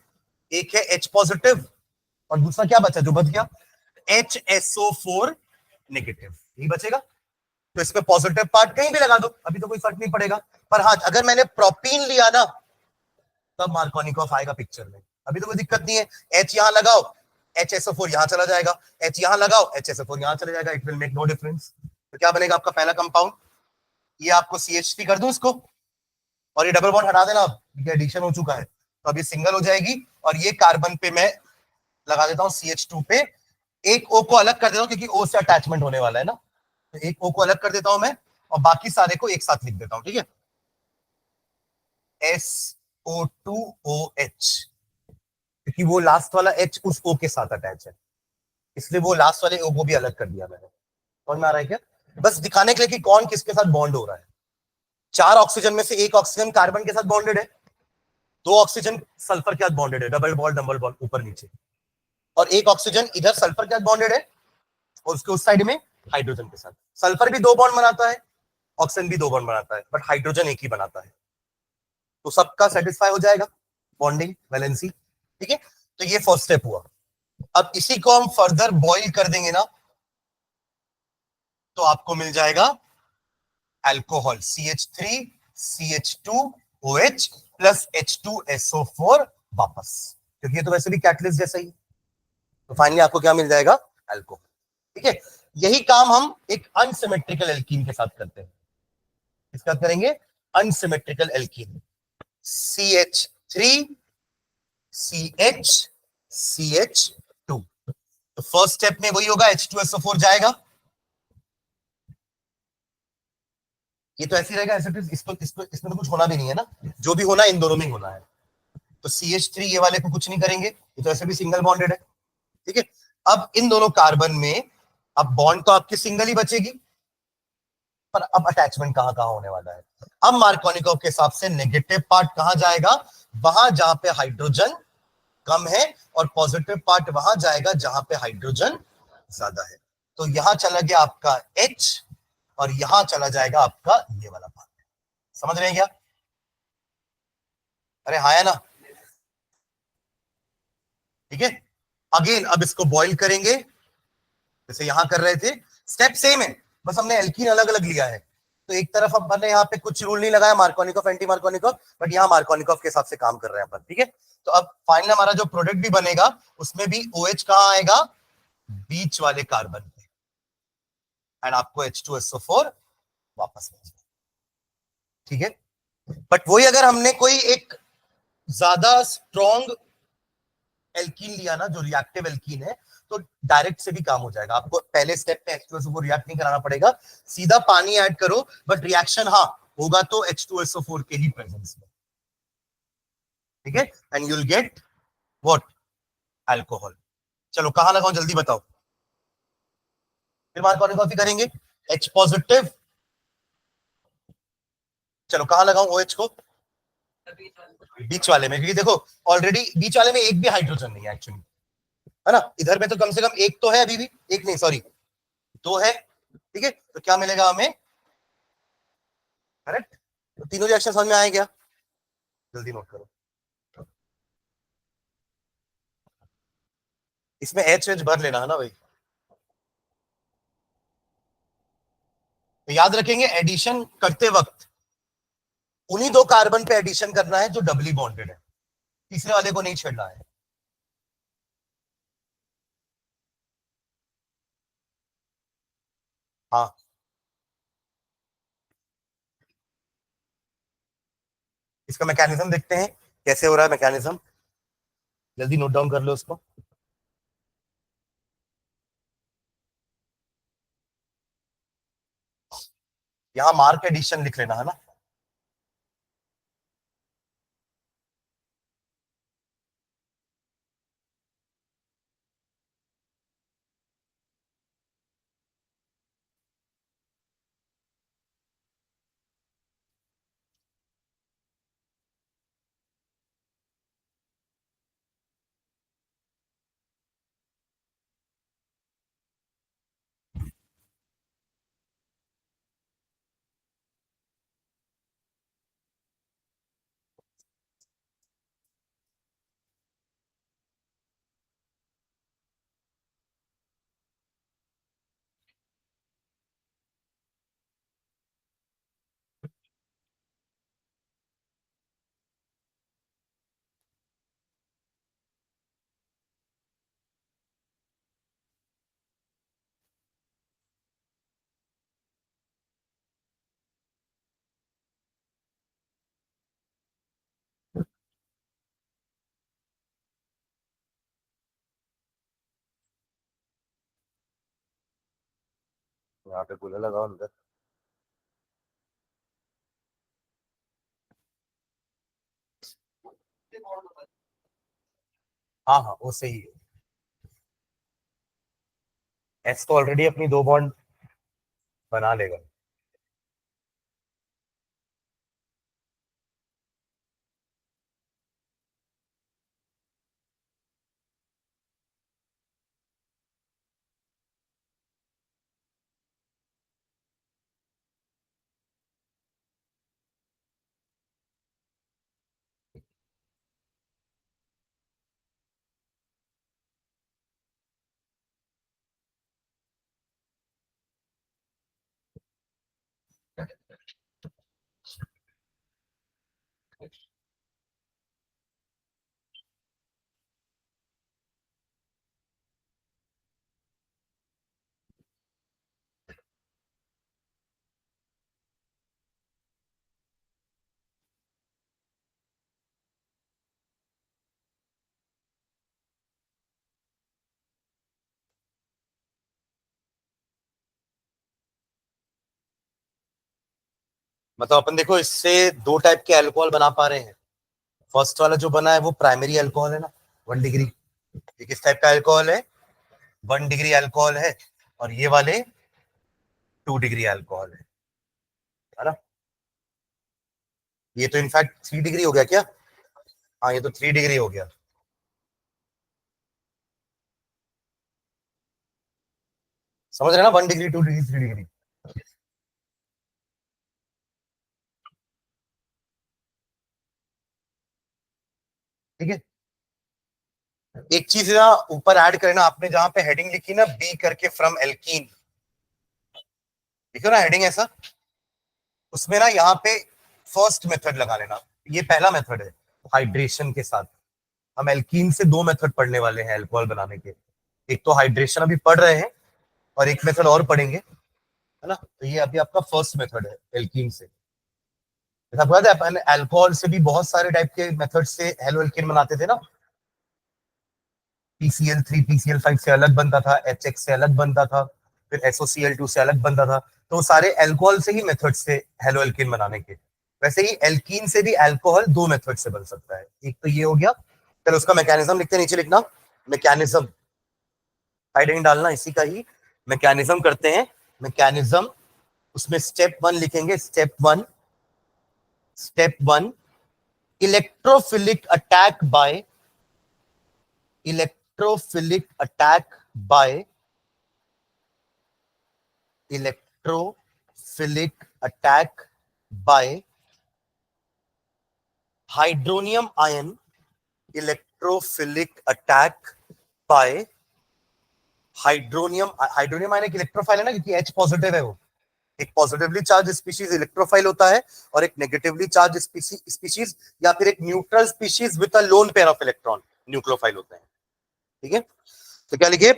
एक है H पॉजिटिव और दूसरा क्या बचा, जो बच गया HSO4 नेगेटिव, यही बचेगा। तो इसमें पॉजिटिव पार्ट कहीं भी लगा दो, अभी तो कोई फर्क नहीं पड़ेगा। पर हाँ, अगर मैंने प्रोपीन लिया ना तब मार्कोनिकॉफ आएगा पिक्चर में, अभी तो कोई दिक्कत नहीं है। H यहां लगाओ HSO4 यहां चला जाएगा, H यहां लगाओ HSO4 यहां चला जाएगा, it will make no difference. तो क्या बनेगा आपका पहला कंपाउंड, ये आपको CH3 कर दूं इसको, और ये डबल बॉन्ड हटा देना, ये एडिशन हो चुका है, तो अब ये सिंगल हो जाएगी, और ये कार्बन पे मैं लगा देता हूं CH2 पे, एक O को अलग कर देता हूं क्योंकि O से अटैचमेंट होने वाला है ना, तो एक O को अलग कर देता हूं मैं, और बाकी सारे को एक साथ लिख देता हूं। ठीक है, SO2OH, क्योंकि वो लास्ट वाला H उस O के साथ अटैच है, इसलिए वो लास्ट वाले O को भी अलग कर दिया मैंने। समझ में आ रहा है क्या, बस दिखाने के लिए कि कौन किसके साथ बॉन्ड हो रहा है। 4 ऑक्सीजन में से एक ऑक्सीजन कार्बन के साथ बॉन्डेड है, 2 ऑक्सीजन सल्फर के साथ बॉन्डेड है, डबल बॉन्ड ऊपर नीचे, और एक ऑक्सीजन इधर सल्फर के साथ बॉन्डेड है, और उसके उस साइड में हाइड्रोजन के साथ। सल्फर भी 2 बॉन्ड बनाता है, ऑक्सीजन भी 2 बॉन्ड बनाता है, बट हाइड्रोजन एक ही बनाता है। तो सबका सेटिस्फाई हो जाएगा बॉन्डिंग वैलेंसी, ठीक है। तो ये फर्स्ट स्टेप हुआ। अब इसी को हम फर्दर बॉइल कर देंगे ना, तो आपको मिल जाएगा अल्कोहल CH3CH2OH प्लस H2SO4 वापस, क्योंकि ये तो वैसे भी कैटलिस्ट जैसा ही। तो फाइनली आपको क्या मिल जाएगा, अल्कोहल, ठीक है। यही काम हम एक अनसिमेट्रिकल एल्कीन के साथ करते हैं। इसका करेंगे अनसिमेट्रिकल एल्कीन, CH3CH CH2। तो फर्स्ट स्टेप में वही होगा, H2SO4 जाएगा, ये तो ऐसे ही रहेगा, ऐसे इसको इसको इसमें तो कुछ होना भी नहीं है ना, जो भी होना है इन दोनों में ही होना है। तो CH3 ये वाले को कुछ नहीं करेंगे, ये तो ऐसे भी सिंगल बॉन्डेड है, ठीक है। अब इन दोनों कार्बन में अब बॉन्ड तो आपकी सिंगल ही बचेगी, पर अब अटैचमेंट कहां कहां होने वाला है। अब मार्कोनिकोव के हिसाब से नेगेटिव पार्ट कहां जाएगा, वहां जहां पे हाइड्रोजन कम है, और पॉजिटिव पार्ट वहां जाएगा जहां पे हाइड्रोजन ज्यादा है। तो यहां चला गया आपका H, और यहां चला जाएगा आपका ये वाला पार्ट। समझ रहे हैं क्या? अरे हाँ है ना, ठीक है। अगेन अब इसको बॉइल करेंगे, जैसे यहां कर रहे थे, स्टेप सेम है, बस हमने एल्कीन अलग अलग लिया है। तो एक तरफ अब मैंने यहाँ पे कुछ रूल नहीं लगाया मार्कोनिकोव एंटी मार्कोनिकोव, बट यहाँ मार्कोनिकोव के हिसाब से काम कर रहे हैं अपन, ठीक है। तो अब फाइनल हमारा जो प्रोडक्ट भी बनेगा, उसमें भी OH कहां आएगा, बीच वाले कार्बन पे, एंड आपको H2SO4 वापस मिल जाएगा, ठीक है। बट वही अगर हमने कोई एक ज्यादा स्ट्रॉन्ग एल्कीन लिया ना, जो रिएक्टिव एल्कीन है, तो डायरेक्ट से भी काम हो जाएगा, आपको पहले स्टेप पे H2SO4 को रिएक्ट नहीं कराना पड़ेगा, सीधा पानी ऐड करो, बट रिएक्शन हाँ होगा तो H2SO4 के ही प्रेजेंस में, ठीक है, and you will get what, alcohol. चलो कहां लगाऊं जल्दी बताओ, फिर मार्क कॉफी करेंगे, H पॉजिटिव, चलो कहां लगाऊं OH को, बीच वाले में, क्योंकि देखो ऑलरेडी बीच वाले में एक भी हाइड्रोजन नहीं है एक्चुअली, है ना, इधर में तो कम से कम एक तो है, अभी भी एक नहीं सॉरी दो है, ठीक है। तो क्या मिलेगा हमें, करेक्ट। तो तीनों रिएक्शन समझ में आए क्या, जल्दी नोट करो। इसमें एच भर लेना है ना भाई। तो याद रखेंगे एडिशन करते वक्त उन्हीं दो कार्बन पे एडिशन करना है जो डबली बॉन्डेड है, तीसरे वाले को नहीं छेड़ना है। हाँ, इसका मैकेनिज्म देखते हैं कैसे हो रहा है मैकेनिज्म, जल्दी नोट डाउन कर लो उसको। यहाँ मार्क एडिशन लिख लेना है ना। यहाँ पे कूलर लगाओ अंदर। हाँ हाँ वो सही है, एस तो ऑलरेडी अपनी दो बॉन्ड बना लेगा। मतलब अपन देखो इससे दो टाइप के अल्कोहल बना पा रहे हैं। फर्स्ट वाला जो बना है वो प्राइमरी अल्कोहल है ना, 1 डिग्री। ये किस टाइप का अल्कोहल है? 1 डिग्री अल्कोहल है। और ये वाले 2 डिग्री अल्कोहल है ना। ये तो इनफैक्ट 3 डिग्री हो गया क्या? हाँ, ये तो 3 डिग्री हो गया। समझ रहे हैं ना, 1 डिग्री, 2 डिग्री, 3 डिग्री। ठीक है। एक चीज ना ऊपर ऐड करना, आपने जहां पे हेडिंग लिखी ना बी करके फ्रॉम एल्कीन, देखो ना हेडिंग ऐसा, उसमें ना यहाँ पे फर्स्ट मेथड लगा लेना। ये पहला मेथड है हाइड्रेशन के साथ। हम एल्कीन से दो मेथड पढ़ने वाले हैं अल्कोहल बनाने के। एक तो हाइड्रेशन अभी पढ़ रहे हैं, और एक मेथड और पढ़ेंगे, है ना। तो ये अभी आपका फर्स्ट मेथड है एल्कीन से। जैसा आपको याद है अपन अल्कोहल से भी बहुत सारे टाइप के मेथड से हेलो एल्कीन बनाते थे ना। PCl3 PCl5 से अलग बनता था, HX से अलग बनता था, फिर SOCl2 से अलग बनता था। तो सारे अल्कोहल से ही मेथड से हेलो एल्कीन बनाने के। वैसे ही एल्कीन से भी अल्कोहल दो मेथड से बन सकता है। एक तो ये हो गया। चलो उसका मैकेनिज्म लिखते हैं, नीचे लिखना मैकेनिज्म, हेडिंग डालना इसी का ही। मैकेनिज्म करते हैं, मैकेनिज्म। उसमें स्टेप 1 लिखेंगे, step 1 electrophilic attack by, electrophilic attack by, electrophilic attack by hydronium ion, electrophilic attack by hydronium. Hydronium ion एक इलेक्ट्रोफाइल है ना, क्योंकि H पॉजिटिव है वो। एक पॉजिटिवली चार्ज स्पीशीज इलेक्ट्रोफाइल होता है, और एक नेगेटिवली चार्ज स्पीशीज या फिर एक neutral species with a lone pair of electron nucleophile होते हैं। ठीक है। तो क्या लिखे?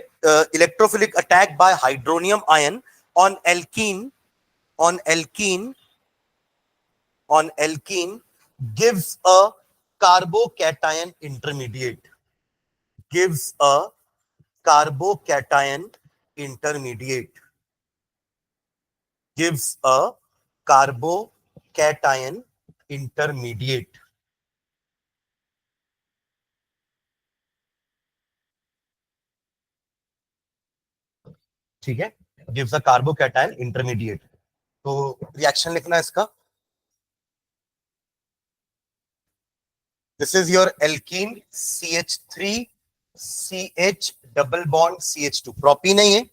Electrophilic attack by hydronium ion on alkene, on alkene, on alkene gives a carbocation intermediate, gives a carbocation intermediate, gives a carbocation intermediate। ठीक है, gives a carbocation intermediate। तो रिएक्शन लिखना है इसका। This is your alkene CH3 CH double bond CH2, प्रोपी नहीं है।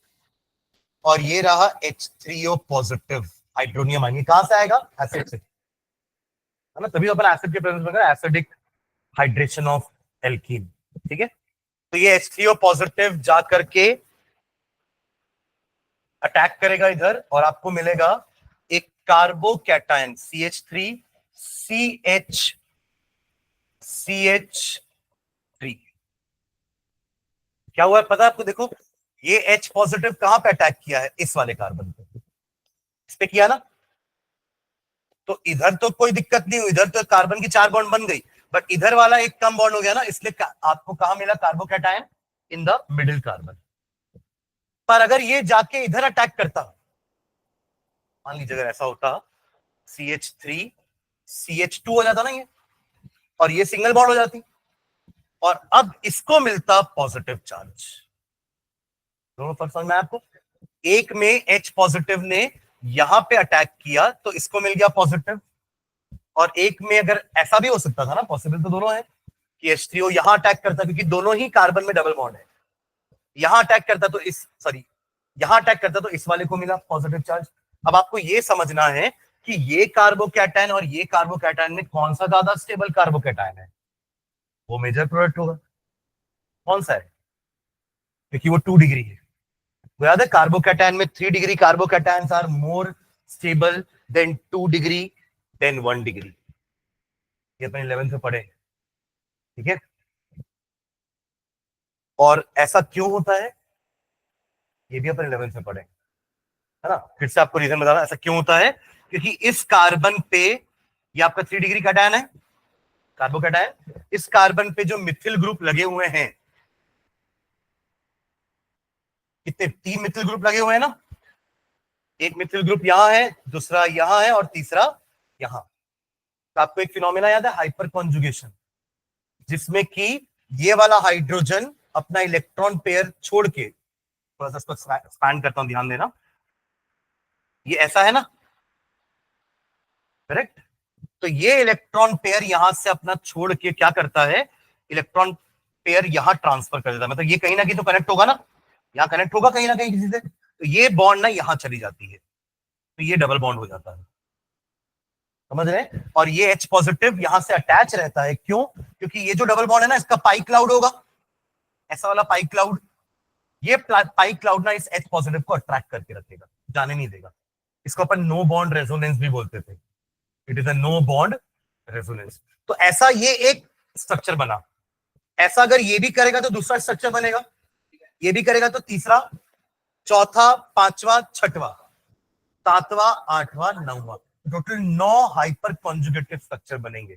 और ये रहा H3O पॉजिटिव हाइड्रोनियम आयन। कहां से आएगा? एसिड से, है ना। तभी तो अपन एसिड के प्रेजेंस में कर एसिडिक हाइड्रेशन ऑफ एल्कीन। ठीक है। तो ये H3O पॉजिटिव जा करके अटैक करेगा इधर, और आपको मिलेगा एक कार्बोकैटायन CH3 क्या हुआ है पता है आपको? देखो ये H पॉजिटिव कहां पे अटैक किया है? इस वाले कार्बन पे, इस पे किया ना। तो इधर तो कोई दिक्कत नहीं हुई, इधर तो कार्बन की 4 बॉन्ड बन गई। बट इधर वाला एक कम बॉन्ड हो गया ना, इसलिए आपको कहां मिला carbocation? In the middle carbon. पर अगर ये जाके इधर अटैक करता, मान लीजिए अगर ऐसा होता, CH3 CH2 हो जाता ना ये, और ये सिंगल बॉन्ड हो जाती, और अब इसको मिलता पॉजिटिव चार्ज। दोनों फर्क समझ में आया आपको? एक में H पॉजिटिव ने यहां पे अटैक किया तो इसको मिल गया पॉजिटिव, और एक में अगर ऐसा भी हो सकता था ना, पॉसिबल तो दोनों है कि H3O यहां अटैक करता, क्योंकि दोनों ही कार्बन में डबल बॉन्ड है। यहां अटैक करता तो इस, सॉरी, यहां अटैक करता तो इस वाले को मिला पॉजिटिव चार्ज। अब आपको यह समझना है कि ये कार्बोकैटायन और ये कार्बोकैटायन में कौन सा ज्यादा स्टेबल कार्बोकैटायन है? वो मेजर प्रोडक्ट होगा। कौन सा है? क्योंकि वो 2 डिग्री है। तो याद है कार्बोकैटायन में 3 degree carbocations are more stable then 2 degree, then 1 degree. ये अपन 11 से पढ़े, ठीक है। और ऐसा क्यों होता है, ये भी अपन 11 से पढ़े, है ना। फिर से आपको रीजन बताना ऐसा क्यों होता है, क्योंकि इस कार्बन पे, ये आपका 3 डिग्री कैटायन है, कार्बोकैटायन, इस कार्बन पे जो मिथिल ग्रुप लगे हुए हैं, कितने, 3 मिथिल ग्रुप लगे हुए हैं ना। एक मिथिल ग्रुप यहां है, दूसरा यहां है और तीसरा यहां। तो आपको एक फिनोमेना याद है, हाइपर कॉन्जुगेशन, जिसमें कि ये वाला हाइड्रोजन अपना इलेक्ट्रॉन पेयर छोड़ के, थोड़ा सा इसको एक्सपैंड करता हूं, ध्यान देना, ये ऐसा है ना, करेक्ट। तो ये इलेक्ट्रॉन पेयर यहां से अपना छोड़ के क्या करता है, इलेक्ट्रॉन पेयर यहां ट्रांसफर कर देता है, मतलब ये कहीं ना कहीं तो कनेक्ट होगा ना, यहां कनेक्ट होगा कहीं ना कहीं किसी से, तो ये बॉन्ड ना यहां चली जाती है, तो ये डबल बॉन्ड हो जाता है, समझ रहे हैं। और ये H पॉजिटिव यहां से अटैच रहता है, क्यों, क्योंकि ये जो डबल बॉन्ड है ना, इसका पाई क्लाउड होगा, ऐसा वाला पाई क्लाउड, ये पाई क्लाउड ना इस H पॉजिटिव को अट्रैक्ट करके रखेगा, जाने नहीं देगा। इसको अपन नो बॉन्ड रेजोनेंस भी बोलते थे, it is a no bond resonance. तो ऐसा ये एक स्ट्रक्चर बना, ऐसा अगर ये भी करेगा तो दूसरा स्ट्रक्चर बनेगा, ये भी करेगा तो तीसरा, चौथा, पांचवा, छठवा, सातवां, आठवां, नौवां, टोटल 9 हाइपर कॉन्जुगेटेड स्ट्रक्चर बनेंगे।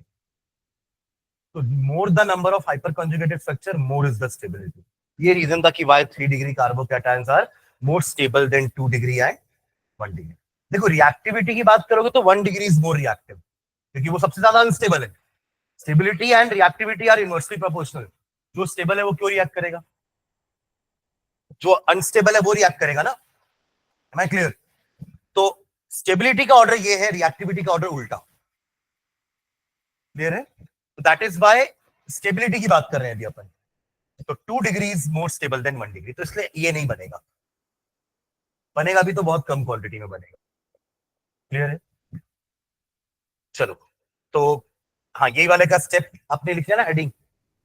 तो more the number of hyperconjugated structure, more is the stability. ये रीजन था कि why 3 degree carbocations are more stable than 2 degree and 1 degree. देखो रिएक्टिविटी की बात करोगे तो 1 डिग्री इज मोर रिएक्टिव, क्योंकि वो सबसे ज्यादा अनस्टेबल है। Stability and reactivity are inversely proportional. जो स्टेबल है वो क्यों रिएक्ट करेगा, जो अनस्टेबल है वो रिएक्ट करेगा ना, एम आई क्लियर। तो स्टेबिलिटी का ऑर्डर ये है, रिएक्टिविटी का ऑर्डर उल्टा, क्लियर है। तो दैट इज वाई स्टेबिलिटी की बात कर रहे हैं अभी अपन। तो 2 degree is more stable then 1 degree, तो इसलिए ये नहीं बनेगा, बनेगा भी तो बहुत कम क्वांटिटी में बनेगा, क्लियर है। चलो, तो हाँ, यही वाले का स्टेप आपने लिख लिया ना, हेडिंग,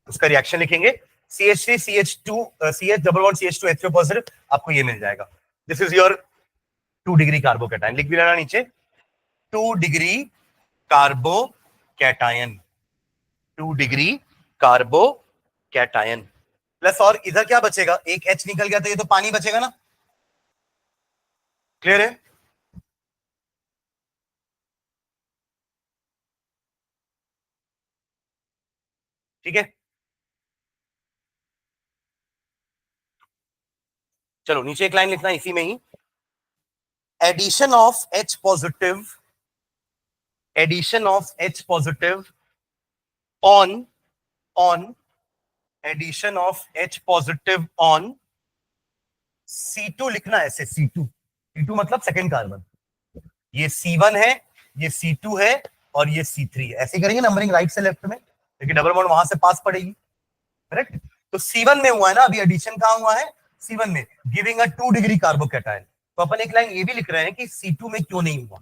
उसका रिएक्शन लिखेंगे, CH3 CH2 CH double bond CH2 H2 positive, आपको ये मिल जाएगा। This is your 2 degree carbocation, लिख भी लेना नीचे, 2 degree carbocation, 2 degree carbocation plus, और इधर क्या बचेगा, एक H निकल गया तो ये तो पानी बचेगा ना, क्लियर है। ठीक है, चलो नीचे एक लाइन लिखना इसी में ही, addition of H positive, addition of H positive on addition of H positive on C2 लिखना ऐसे, C2 मतलब सेकेंड कार्बन, ये C1 है, ये C2 है और ये C3 है, ऐसे करेंगे नंबरिंग राइट से लेफ्ट में, क्योंकि डबल बॉन्ड वहां से पास पड़ेगी, करेक्ट। तो C1 में हुआ है ना, अभी एडिशन कहां हुआ है, C1 में, गिविंग अ 2 डिग्री कार्बोकैटायन। तो अपन एक लाइन ये भी लिख रहे हैं कि C2 में क्यों नहीं हुआ,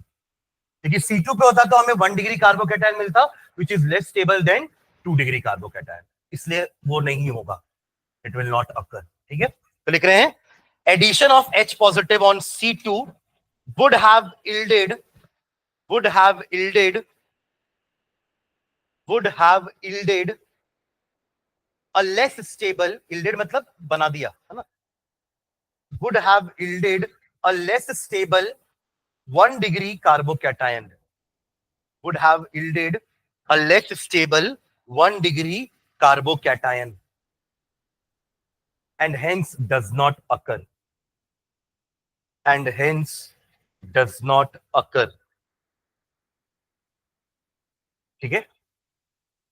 क्योंकि C2 पे होता तो हमें 1 डिग्री कार्बोकैटायन मिलता, which is less stable than 2 degree carbocation, इसलिए वो नहीं होगा, इट विल नॉट अकर, ठीक है। तो लिख रहे हैं addition of H positive on C2 would have yielded would have yielded would have yielded a less stable, yielded मतलब बना दिया है ना, would have yielded a less stable 1 degree carbocation, would have yielded a less stable 1 degree carbocation and hence does not occur, and hence does not occur, ठीक है।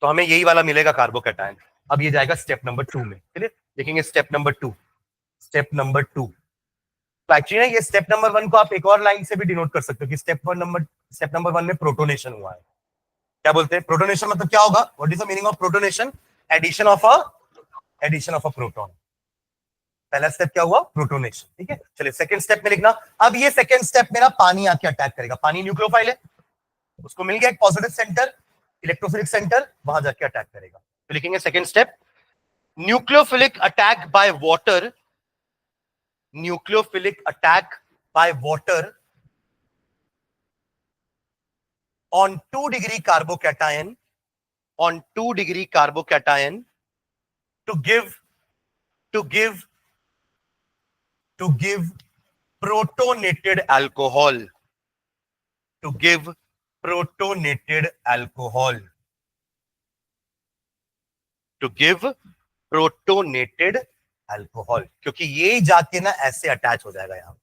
तो हमें यही वाला मिलेगा कार्बोकैटायन। अब ये जाएगा स्टेप नंबर 2 में, चलिए देखेंगे स्टेप नंबर 2। स्टेप नंबर 2, तो एक्चुअली ये स्टेप नंबर 1 को आप एक और लाइन से भी डिनोट कर सकते हो कि स्टेप नंबर 1 में प्रोटोनेशन हुआ है। क्या बोलते हैं प्रोटोनेशन, मतलब क्या होगा, what is the meaning of protonation, addition of a proton. पहला स्टेप क्या हुआ, प्रोटोनेशन, ठीक है। चलिए सेकंड स्टेप में लिखना, अब ये सेकंड स्टेप मेरा पानी आके अटैक करेगा, पानी न्यूक्लियोफाइल है, उसको मिल गया एक पॉजिटिव सेंटर, इलेक्ट्रोफिलिक सेंटर, वहां जाके अटैक करेगा। तो लिखेंगे second step, nucleophilic attack by water, nucleophilic attack by water on 2 degree carbocation, on 2 degree carbocation to give protonated alcohol, to give protonated alcohol, to give protonated alcohol, क्योंकि ये जाके ना ऐसे अटैच हो जाएगा यहां,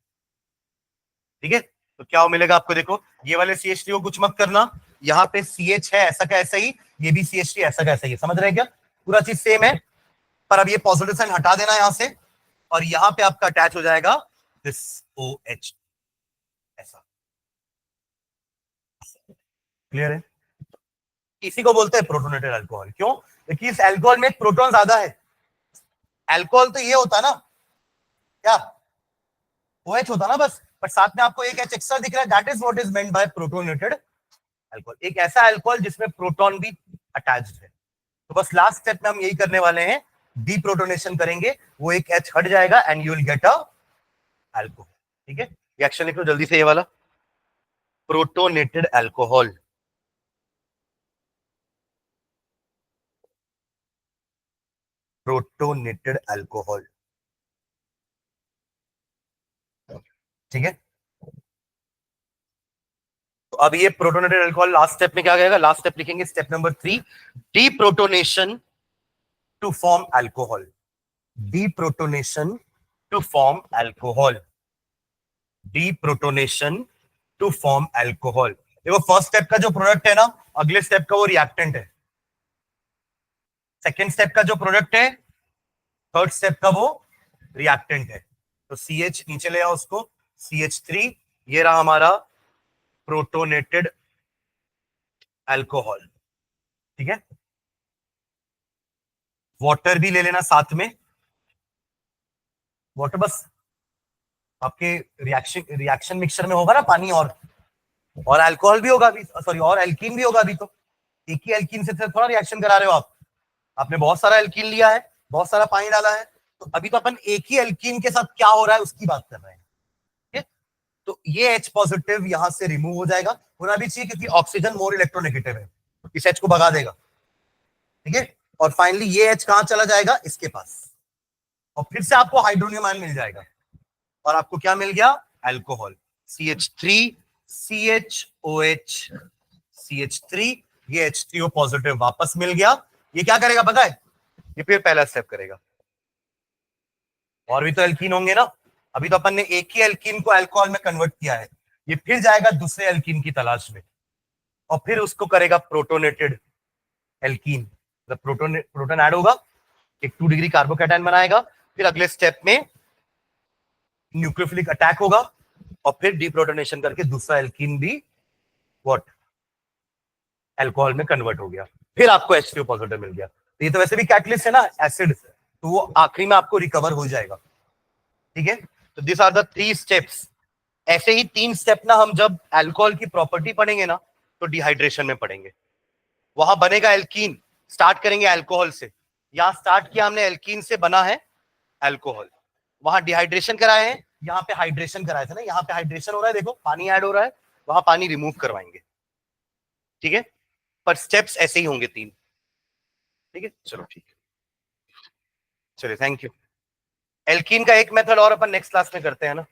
ठीक है। तो क्या मिलेगा आपको, देखो ये वाले CH3 को कुछ मत करना, यहाँ पे CH है ऐसा का ऐसा ही, ये भी CH3 ऐसा का ऐसा ही, समझ रहे हैं क्या, पूरा चीज सेम है, पर अब ये पॉजिटिव साइन हटा देना यहां से, और यहां पे आपका अटैच हो जाएगा दिस OH, ऐसा, क्लियर है। इसी को बोलते हैं प्रोटोनेटेड अल्कोहल, क्यों, क्योंकि इस अल्कोहल में प्रोटॉन ज्यादा है। अल्कोहल तो ये होता ना क्या, OH होता ना बस, पर साथ में आपको एक H एक्स्ट्रा दिख रहा है, that is what is meant by protonated alcohol, एक ऐसा अल्कोहल जिसमें प्रोटॉन भी अटैच्ड है। तो बस लास्ट स्टेप में हम यही करने वाले हैं, डीप्रोटोनेशन करेंगे, वो एक H हट जाएगा and you will get a alcohol, ठीक है। रिएक्शन लिख लो जल्दी से, ये वाला प्रोटोनेटेड अल्कोहल, प्रोटोनेटेड अल्कोहल, ठीक है। तो अब ये प्रोटोनेटेड अल्कोहल लास्ट स्टेप में क्या करेगा, लास्ट स्टेप लिखेंगे step number 3, deprotonation to form alcohol, deprotonation to form alcohol, deprotonation to form alcohol. देखो फर्स्ट स्टेप का जो प्रोडक्ट है ना, अगले स्टेप का वो रिएक्टेंट है, सेकेंड स्टेप का जो प्रोडक्ट है, थर्ड स्टेप का वो रिएक्टेंट है। तो CH नीचे ले आओ उसको, CH3, ये रहा हमारा प्रोटोनेटेड अल्कोहल, ठीक है। वाटर भी ले लेना साथ में, वाटर बस आपके रिएक्शन मिक्सचर में होगा ना, पानी और अल्कोहल भी होगा अभी, सॉरी और एल्कीन भी होगा अभी, तो एक ही एल्कीन से थोड़ा रिएक्शन करा रहे हो आप, आपने बहुत सारा एल्कीन लिया है, बहुत सारा पानी डाला है, तो अभी तो अपन एक ही एल्कीन के साथ क्या हो रहा है उसकी बात कर रहे हैं, ठीक है। तो ये H पॉजिटिव यहां से रिमूव हो जाएगा, होना भी चाहिए क्योंकि ऑक्सीजन मोर इलेक्ट्रोनेगेटिव है, इस H को भगा देगा, ठीक है। और फाइनली ये H कहां चला जाएगा, इसके पास, और फिर से आपको हाइड्रोनियम आयन मिल जाएगा, और आपको क्या मिल गया, अल्कोहल, CH3 CHOH CH3, ये H3O पॉजिटिव वापस मिल गया। ये क्या करेगा पता है, ये फिर पहला स्टेप करेगा, और भी तो एल्कीन होंगे ना, अभी तो अपन ने एक ही एल्कीन को अल्कोहल में कन्वर्ट किया है, ये फिर जाएगा दूसरे एल्कीन की तलाश में, और फिर उसको करेगा प्रोटोनेटेड एल्कीन, प्रोटोन ऐड होगा, एक 2 डिग्री कार्बोकैटायन बनाएगा, फिर अगले स्टेप में न्यूक्लियोफिलिक अटैक होगा, और फिर डीप्रोटोनेशन करके दूसरा एल्कीन भी व्हाट अल्कोहल में कन्वर्ट हो गया, फिर आपको H3O पॉजिटिव मिल गया। तो ये तो वैसे भी कैटलिस्ट है ना, एसिड, तो वो आखिरी में आपको रिकवर हो जाएगा, ठीक है। तो दिस आर द 3 स्टेप्स। ऐसे ही 3 स्टेप ना हम जब अल्कोहल की प्रॉपर्टी पढ़ेंगे ना, तो डिहाइड्रेशन में पढ़ेंगे, वहां बनेगा एल्कीन, स्टार्ट करेंगे अल्कोहल से, यहां स्टार्ट किया हमने एल्कीन से, बना है अल्कोहल, वहां डिहाइड्रेशन कराए हैं, यहाँ पे हाइड्रेशन कराए थे ना, यहाँ पे हाइड्रेशन हो रहा है, देखो पानी ऐड हो रहा है, वहां पानी रिमूव करवाएंगे, ठीक है। पर स्टेप्स ऐसे ही होंगे 3, ठीक है। चलो ठीक है, चलिए थैंक यू। एल्कीन का एक मेथड और अपन नेक्स्ट क्लास में करते हैं ना।